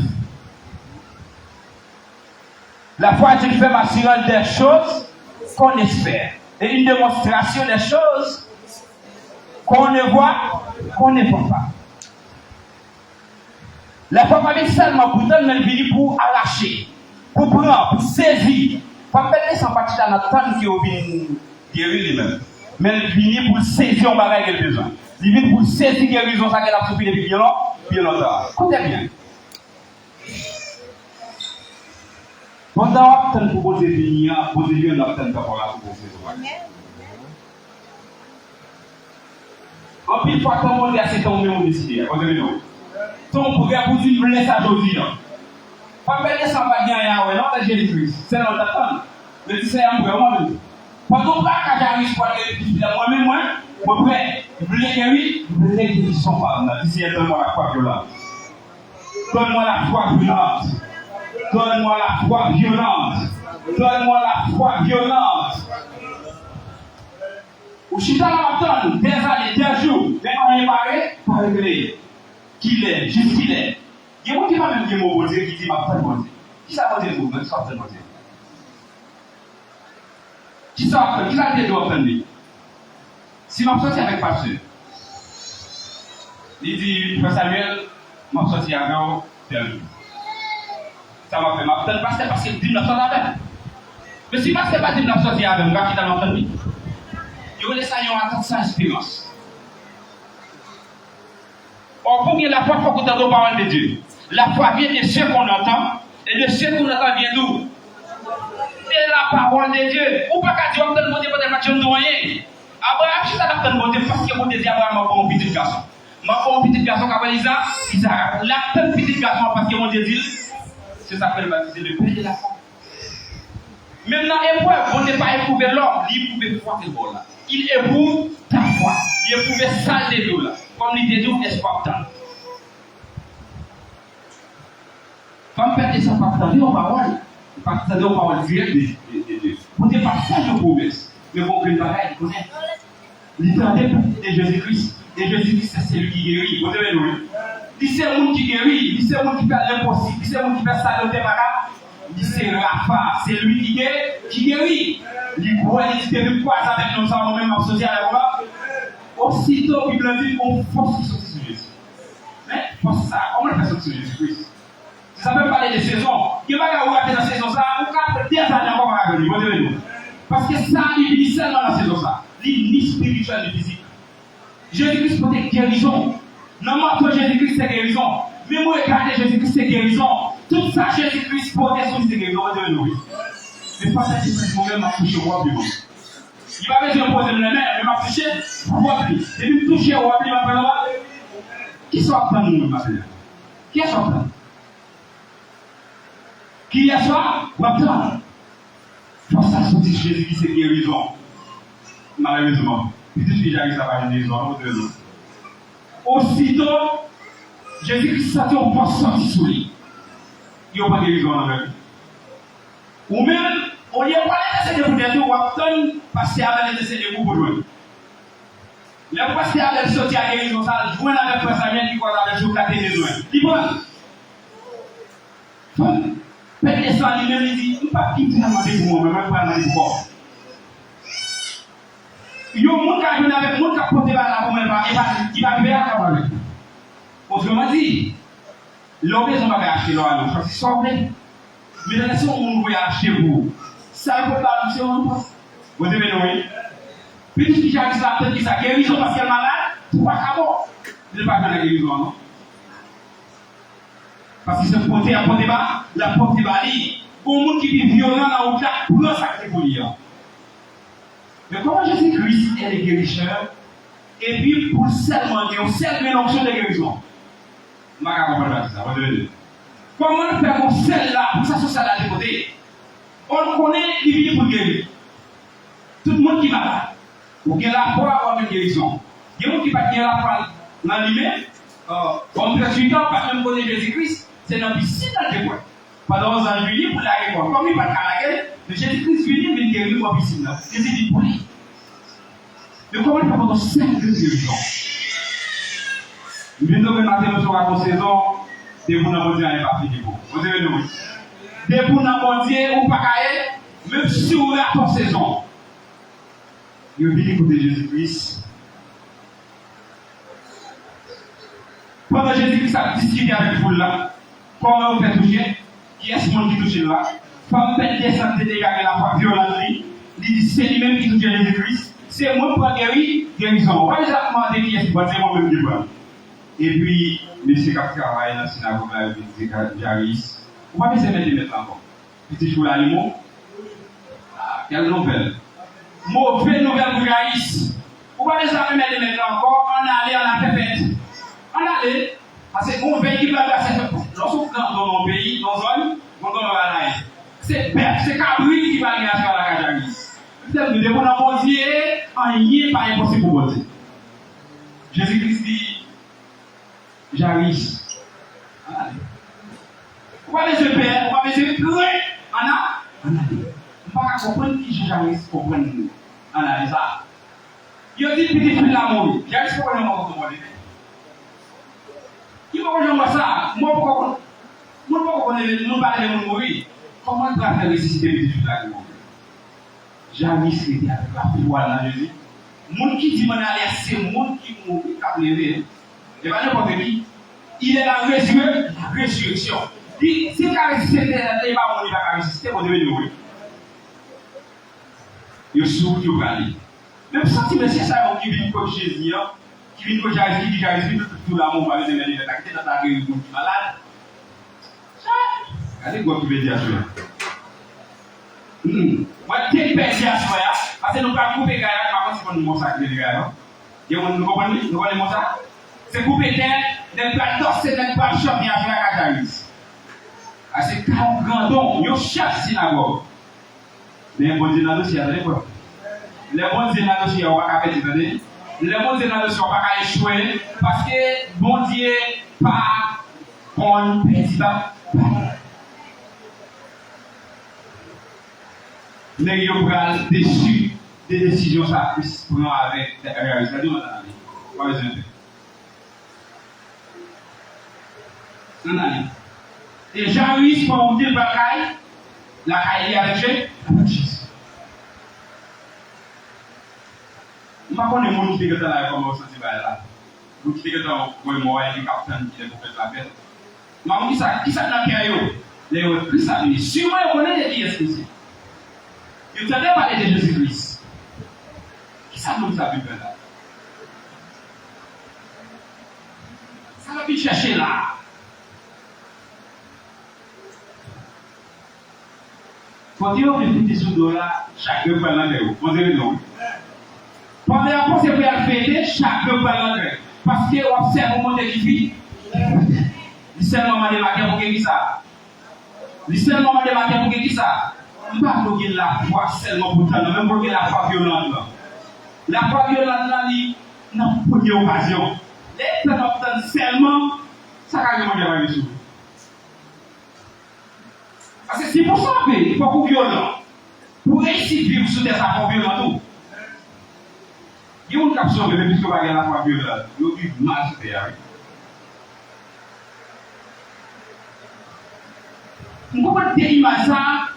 La foi est une ferme assurance des choses qu'on espère. Et une démonstration des choses qu'on ne voit, qu'on ne voit pas. La foi pas seulement pour donner, mais elle vient pour arracher, pour prendre, pour saisir. Pas mettre sans partie dans notre temps qui vient guérir lui-même. Mais elle vient pour saisir un bagage qu'elle a besoin. Elle vient pour saisir guérison, ça qu'elle a souffert depuis bien longtemps. Écoutez bien. Pendant que vous posez venir, vous devez nous attendre pour la poser. En plus, fois, comme on dit à cet homme, on décide. Vous devez nous. Ton progrès pour dire blesse à Josie. Pas faire des sans bagages à ouais, non, c'est Jésus-Christ. C'est notre attente. Le c'est un vraiment. Pendant pas quand j'arrive pour aller moi-même, moi, prêt. Je voulais guérir, je voulais guérir son partenaire. Ici, donne-moi la foi violente. Donne-moi la foi violente. Donne-moi la foi violente. Donne-moi la foi violente. Ou si tu as l'attente, des années, des jours, mais on est paré, pas réglé. Qu'il est, juste qu'il est. Il y a des gens qui ne même dire mon Dieu qui dit ma femme mon Dieu. Qui ça va dire vous, même ça va dire qui ça va dire de lui? Si je sorti avec pasteur, il dit, Frère Samuel, je sorti avec tel jour. Ça m'a fait ma femme pasteur parce qu'il dit que je sorti avec. Mais si pasteur pas dit que je sorti avec, je vais quitter l'entendu. Il y a des gens sans expérience. Or, pour que la foi faut qu'on entende la parole de Dieu. La foi vient de ce qu'on entend, et de ce qu'on entend vient d'où? De la parole de Dieu. Ou pas qu'à Dieu, on donne mon Dieu, peut-être que je ne rien. Abraham, si ça n'a pas de parce que mon Dieu dit Abraham, m'a bon petit garçon. M'a bon petit garçon qui appelle Isaac. La petit garçon, parce que mon Dieu dit, c'est ça qu'elle va dire, le père de la foi. Même dans l'épreuve, on n'est pas éprouvé l'homme, il éprouve foi que bon là. Il éprouve ta foi. Il éprouve ça de l'eau là. Comme il dit, espoir tant. Comme père de sa part, attendez aux paroles. Attendez aux paroles directes de Dieu. Vous n'êtes pas ça de promesse. Mais vous comprenez pas, il connaît. L'identité de Jésus-Christ. Et Jésus-Christ, c'est celui qui guérit. Vous devez nous. Il c'est le monde qui guérit. Il c'est le monde qui fait l'impossible. Il c'est le monde qui fait ça de démarrage. Il c'est Rapha. C'est lui qui guérit. Il pourrait dire que nous croisons avec nos hommes, même associés à la voix. aussitôt qu'il a dit qu'on force qui sortit sur Jésus. Mais force ça, comment on fait sortir sur Jésus-Christ? Si ça peut parler de saison, il va y avoir dans la saison ça, ou quatre des années encore à venir. Parce que ça, il vit seulement dans la saison ça. Il ni spirituel ni physique. Jésus-Christ peut être guérison. Normalement, Jésus-Christ c'est guérison. Mais moi, regardez Jésus-Christ c'est guérison. Tout ça, Jésus-Christ peut être c'est guérison. Mais pas ça, c'est moi-même à toucher au roi plus. Il va pas dire poser le main, mais m'a touché au roi plus. Et puis toucher au roi plus, m'a fait qui soit prendre nous, m'a fait. Qui est soit prendre? Qui est soit prendre? Pour ça, c'est Jésus-Christ c'est guérison. Malheureusement. Petit que j'arrive à la guérison, aussitôt, Jésus-Christ s'est en force sorti sous lui. Il n'y a pas de guérison dans la vie. Ou même, on n'y a pas laissé de vous dire, ou attendre passer avec les essais de vous pour jouer. Le passer avec sorti à guérison, ça, jouer avec le Samuel qui croit avec le caté des doigts. Il prend. Père descend lui-même, il dit, il ne pas quitter la main pour moi, mais pas la main pour moi. Il y a un monde qui a joué avec monde qui a porté la pour moi, il va arriver à la main. Autrement dit, l'obéissance va acheter l'eau, c'est sauvé. Mais la nation où vous voulez acheter vous, ça ne peut pas acheter en pas. Vous devez nous. Puis qui j'arrive à peut-être que ça guérison parce qu'elle est malade, c'est pas qu'à bon. Il n'est pas dans la guérison, non? Parce que c'est porté à porter bas, la porte bas, au monde qui vit violent dans le cas, pour ça que vous dire. Mais comment Jésus-Christ est le guérisseur, et puis pour seulement dire, seulement l'option de guérison. Je ne vais pas comprendre ça, vous devez dire. Comment faire mon sel là, pour s'associer à la côté? On connaît qui vit pour guérir. Tout le monde qui est malade, ou qui est là pour avoir une guérison. Il y a des gens qui ne sont pas dans lui-même, on peut suivre par même côté Jésus-Christ, c'est dans la piscine dans le coin. Pendant aux ans juillet, pour la récolte. Comme il n'y a pas de caractère, Jésus-Christ vient de guérir pour la piscine. Jésus dit pour lui. Mais comment faire votre sel de guérison? Nous devons matin, nous serons en saison. Des bons dans mon Dieu, n'est pas fini pour vous. Vous devez nous. Des bons dans mon Dieu, ou pas cahier, même si vous êtes en saison. Vous venez écouter Jésus-Christ. Pendant Jésus-Christ a discuté avec vous là, comment vous faites toucher? Qui est-ce qui touche là? Femme pète des santé dégâts de la violence. Il dit c'est lui-même qui touche Jésus-Christ. C'est moi pour guérir, guérison. On va déjà demander qui est-ce qui va dire moi-même qui va. Et puis, monsieur qui travaille dans la synagogue, il dit Jairus, on va essayer de mettre encore. Petit jour là, il mot. Quelle nouvelle? Mauvaise nouvelle pour Jairus. On va essayer de mettre encore. On allait, on a fait fête. On allait. Parce que mon pays qui va passer. Lorsqu'on dans mon pays, dans la zone, on va la ligne. C'est Cabri qui va aller à la Jairus. Nous devons avoir Dieu, en rien pas impossible pour Dieu. Jésus-Christ dit. Jairus. On va laisser faire, on va laisser pleurer. Anna, on ne peut pas comprendre qui Jairus comprend. Anna, c'est ça. Il a dit petit fille là, mon Jairus, pourquoi on ne peut pas comprendre? Il faut que je vois ça. Moi, pourquoi on ne parle de mon mourir? Comment on va faire ressusciter petit fille là, mon Jairus était avec la foi dans Jésus. Moun qui dit, c'est le monde qui mourit, qui a levé. Et pas n'importe qui. Il est la résurrection. Si il a ressuscité, il va résister, vous devez mourir. Il souffre, il va aller. Même si c'est ça qui vient comme Jésus, qui vient comme Jésus, qui dit Jésus, tout l'amour va venir dans ta gueule, qui est malade. Regardez quoi qui veut dire ça. Moi, je ne sais pas si parce que nous ne pouvons pas couper les gars, par contre, c'est pour nous massacrer les gars. Nous comprenons ça? C'est couper terre, ne pas torser, ne pas choper à faire la Jairus. C'est 40 grandons, ils cherchent synagogue. Les bons Dieu dans le dossier, attendez quoi? Les bons Dieu dans le dossier, on va pas faire, attendez. Les bons Dieu dans le dossier, on va pas échouer, parce que bon Dieu, pas, on ne perd pas. Mais ils ont déçu des décisions ça prend avec les réalisations de l'année. Et Jairus, pour vous dire la caille avec Jésus. pas qu'on est monde qui est là comme on senti là. Vous qui est dans moi et qui capitaine qui est pour faire la paix. Maman qui ça n'a pas yo. Les autres Christ a dit sûrement on connaît qui est Jésus. Il t'entendait parler de Jésus-Christ. Qui ça nous a vu là? Ça va vite chercher là. Quand il y a une petite sous là, chacun prend l'entrée. On dirait non. Pendant la pause, c'est pour la fêter, chacun prend l'entrée. Parce que on observe au monde qui vit. Il seulement m'a démarqué pour qui ça. Il seulement m'a démarqué pour qui ça. On ne peut pas dire la foi seulement pour ça, même pour la foi violente. La foi violente là, il n'a pas de occasion. Les gens obtiennent seulement, ça va demander à Jésus. Parce que c'est pour ça qu'il faut qu'on violent. Pour réussir à vivre sous des affaires violentes. Il y a une capsule de puisque vous avez la foi violente. Vous vivez mal sur terre. Vous comprenez des images ça?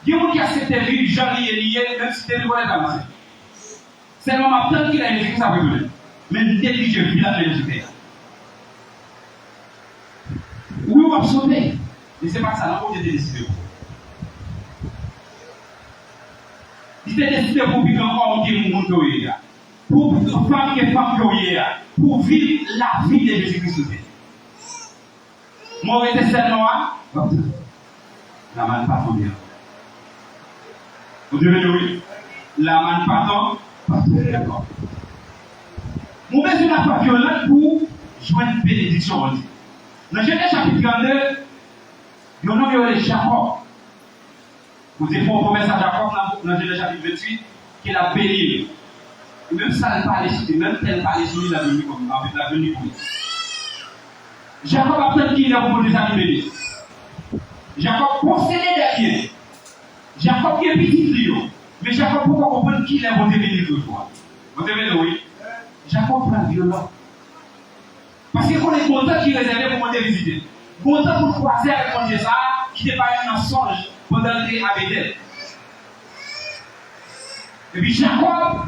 Il y a des gens qui acceptent de vivre genre lié, même si c'est le volet d'avancée. C'est le moment tant qu'il a une ça peut donner. Mais négliger le village de Jésus. Oui, on va sauter. Mais ce n'est pas ça, non, on a décidé. Il était décidé pour vivre encore qui est monde pour femme qui est femme pour vivre la vie de Jésus-Christ. Moi, j'étais seulement la manne pas bien. Vous devez dire oui. La manne pardon, pas d'accord. Mon besoin n'a pas violent pour jouer une bénédiction. Dans Genèse chapitre 32, il y a un homme qui est Jacob. Vous avez fait une promesse à Jacob dans Genèse chapitre 28 qu'il a béni. Et même ça, elle parlait sur lui, même elle parlait sur lui, la venue pour lui. Jacob a pris qu'il est pour des amis bénis. Jacob possédait des biens. Jacob qui est petit Lyon. Mais Jacob, pourquoi comprendre qu'il est pour des bénis toujours? Vous devez le oui. Jacob prend violent. Parce qu'on est content qu'il est réservé pour monter visiter. Content pour croiser avec mon Jésus qui n'est pas un mensonge pendant qu'il est à Bethel. Et puis Jacob,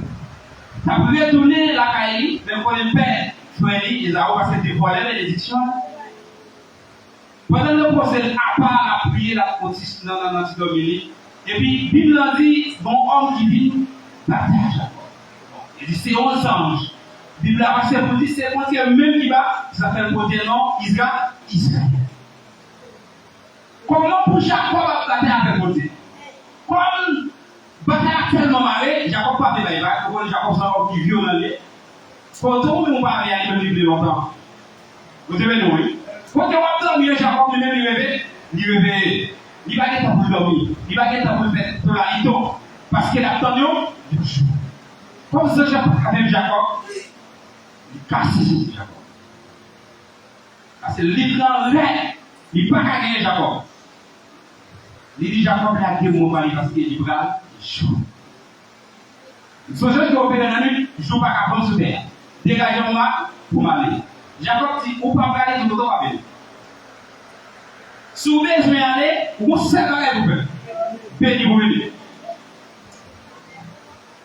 ça pouvait retourner la caille, mais pour le père, Frédéric, ils ont passé des problèmes et des éditions. Pendant le procès, à part la prière, la protection dans l'antidominique, et puis, Bible a dit, bon homme qui vit, bataille à Jacob. Il dit, c'est 11 anges. Bible a passé pour dire, c'est moi qui est même qui va, ça fait le côté non, Israël. Comment pour Jacob a bataille avec côté? Comme bataille actuellement marée, Jacob pas de baïba, comme Jacob s'en va qui violent les. Quand on ne va pas aller avec lui longtemps. Vous devez nous, oui. Quand on va dormir, Jacob lui-même il réveille. Il va être pour dormir. Il va être pour faire de la hito. Parce qu'il a attendu. Comme ça, avec Jacob, il casse Jacob. Parce que l'écran là, il ne peut pas gagner Jacob. Il dit Jacob, il a dit mon mari parce qu'il est libre, il joue. Ce jour qui opère dans la nuit, il ne joue pas à prendre sous terre. Dégagez-moi pour m'aller. Jacob dit, on ne peut pas aller, tout le temps pas venir. Si vous voulez aller, vous savez ce que vous faites. Béni vous venir.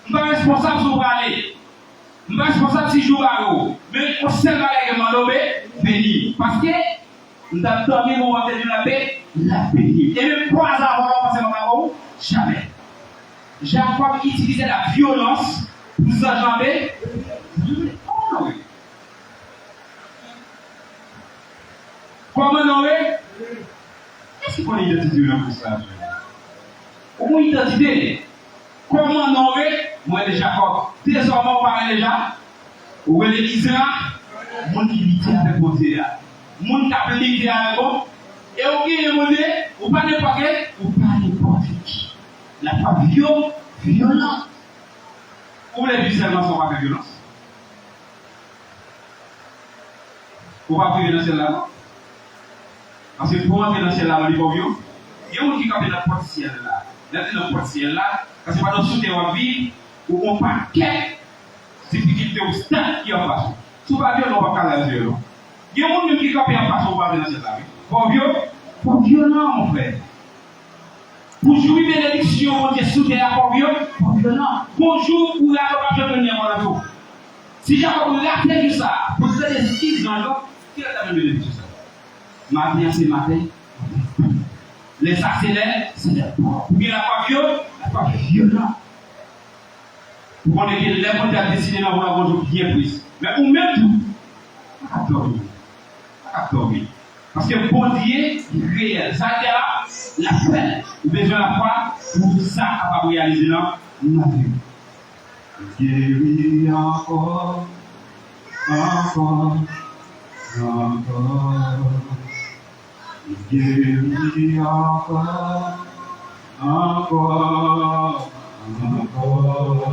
Je ne suis pas responsable si vous aller. Je ne suis pas responsable si je joue à vous. Mais vous savez ce que vous faites. Béni. Parce que nous avons dormi, nous avons tenu la paix, la béni. Et même 3 ans avant de passer dans vous, jamais. Jacob utilisait la violence pour nous enjamber. Comment Noé? Qu'est-ce qu'on a identifié dans tout ça? Comment identité? Comment Noé? Moi, les Jacob. Désormais, on parle déjà. Où est l'Israël? Mon qui vit avec vous. Mon qui a pris avec vous. Et au qui est monté, ou pas n'importe qui, ou pas n'importe qui. La foi violente. Où les musulmans sont pas de violence? Ou pas de violence là-bas? Parce que pour entrer dans celle-là, il y a un qui est dans le porte-ciel là. Dans le porte-ciel là, parce que pas dans le souterrain vide, ou on paquet difficulté ou stade qui est en face. Si vous ne pouvez pas parler de Dieu. Il y a un monde qui est en face, on va dans celle-là. Pour violent, mon frère. Pour jouer bénédiction, on dit sous terre à Corbio. Non. Bonjour, pour la capacité de venir à la. Si Jacob raté tout ça, vous avez des skis dans l'eau, qui a donné tout ça? Matin, c'est matin. Les accélères, c'est des pauvres. Pour la coiffure violente. Pour qu'on ait les gens qui ont décidé d'avoir un bonjour bien pris. Mais ou même tout, pas dormir. Parce que bon Dieu réel. Ça a été là, la peine. Vous avez besoin de la foi pour ça capable de réaliser dans notre vie. Guéris encore, encore, encore. Guéris encore, encore, encore.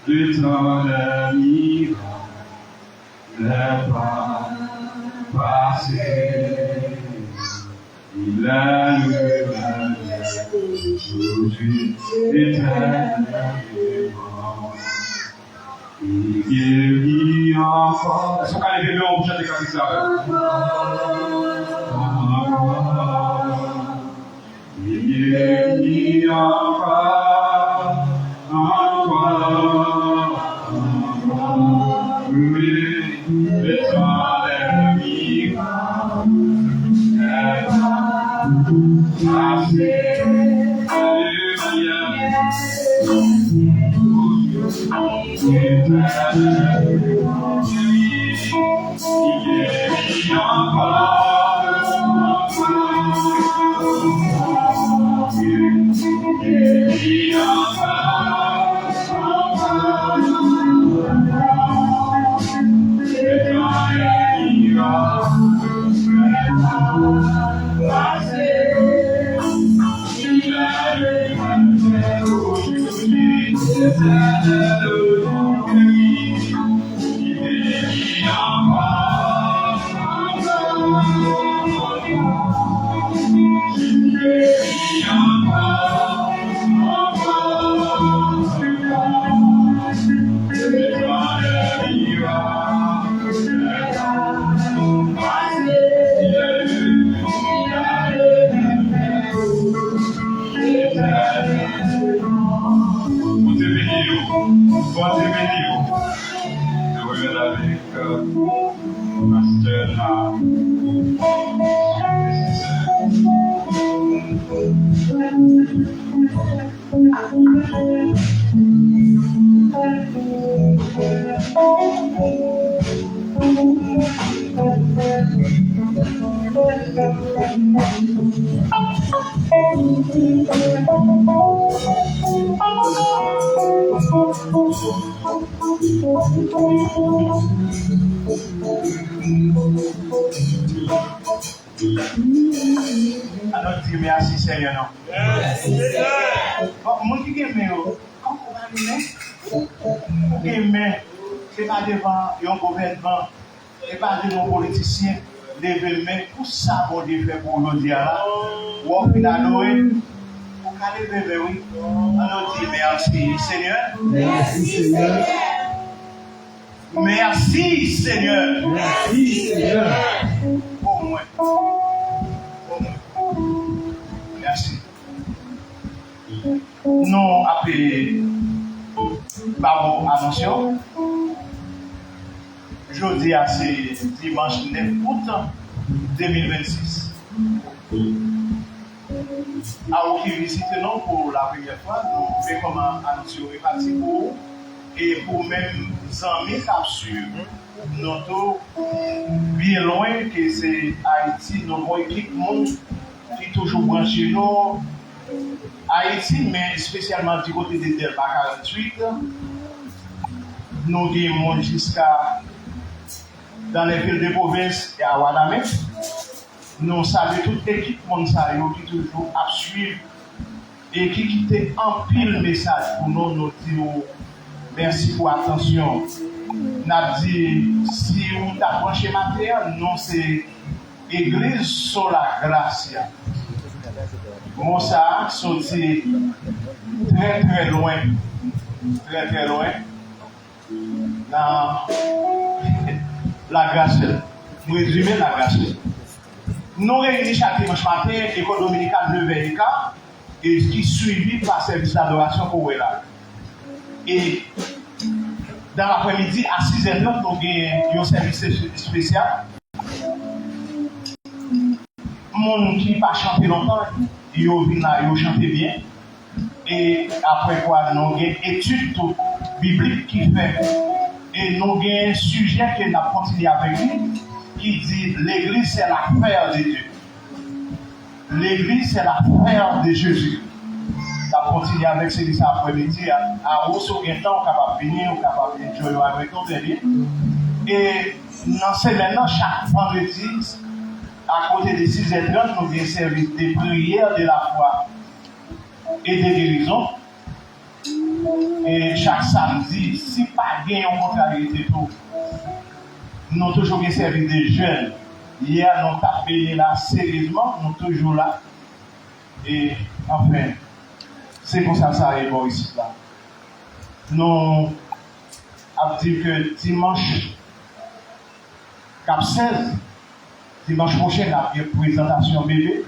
Le temps des miracles n'est pas passé. Il est le même aujourd'hui, éternellement. Il guérit encore. Est-ce qu'on a les bébés en bouche de ça? Il guérit encore, encore, encore. Oui, le temps des miracles n'est pas passé. Alléluia. Alors, dis merci Seigneur. Non? Merci Seigneur. Moi qui aime, quand on va aimer, c'est pas devant un gouvernement, c'est pas devant un politicien, lever le main, tout ça qu'on dit fait pour nous dire là. Ou au final, on va lever, oui. Alors, dis merci Seigneur. Merci Seigneur. Merci Seigneur. Merci Seigneur. Pour moi. Merci. Nous appelons par attention. Jeudi, c'est dimanche 9 août 2026. À vous qui visitez nous pour la première fois, nous faisons comme annoncer est parti pour et pour même amis qui suivent notre bien loin que c'est Haïti, notre équipement qui est toujours branché nous. Haïti, mais spécialement du côté de Delma 48, nous avons jusqu'à dans les villes de province et à Ouadamé. Nous saluons toute l'équipe qui toujours à suivre et qui quitte un pile message pour nous, nous disons merci pour l'attention. Nous avons dit, si vous avez branché matériel, non, c'est Église sur la grâce. Moi, ça a sorti très très loin. Très très loin. Dans la grâce. Nous résumons la grâce. Nous réunissons chaque dimanche matin, l'école dominicale de Vélica, et qui suivi par service d'adoration pour là. Et dans l'après-midi, à 6h30, nous avons un service spécial. Monde qui pas chanté longtemps, ils viennent là, ils chantent bien. Et après quoi, nous avons une étude biblique qui fait. Et nous avons un sujet que nous avons continué avec lui, qui dit l'Église c'est l'affaire de Dieu. L'Église c'est l'affaire de Jésus. Ça continue avec ce ça après-midi. À Rousseau, un temps, on est capable de venir, on est capable de jouer avec nous. Et dans ce maintenant, chaque vendredi, à côté de 6h30, nous avons un service de prière de la foi et de guérison. Et chaque samedi, si pas gain en contrariété, nous avons toujours un service de jeunes. Hier, nous avons béni là sérieusement, nous sommes toujours là. Et enfin, c'est pour ça que ça est bon ici. Là. Nous avons dit que dimanche 16, dimanche prochain, il y a une présentation bébé.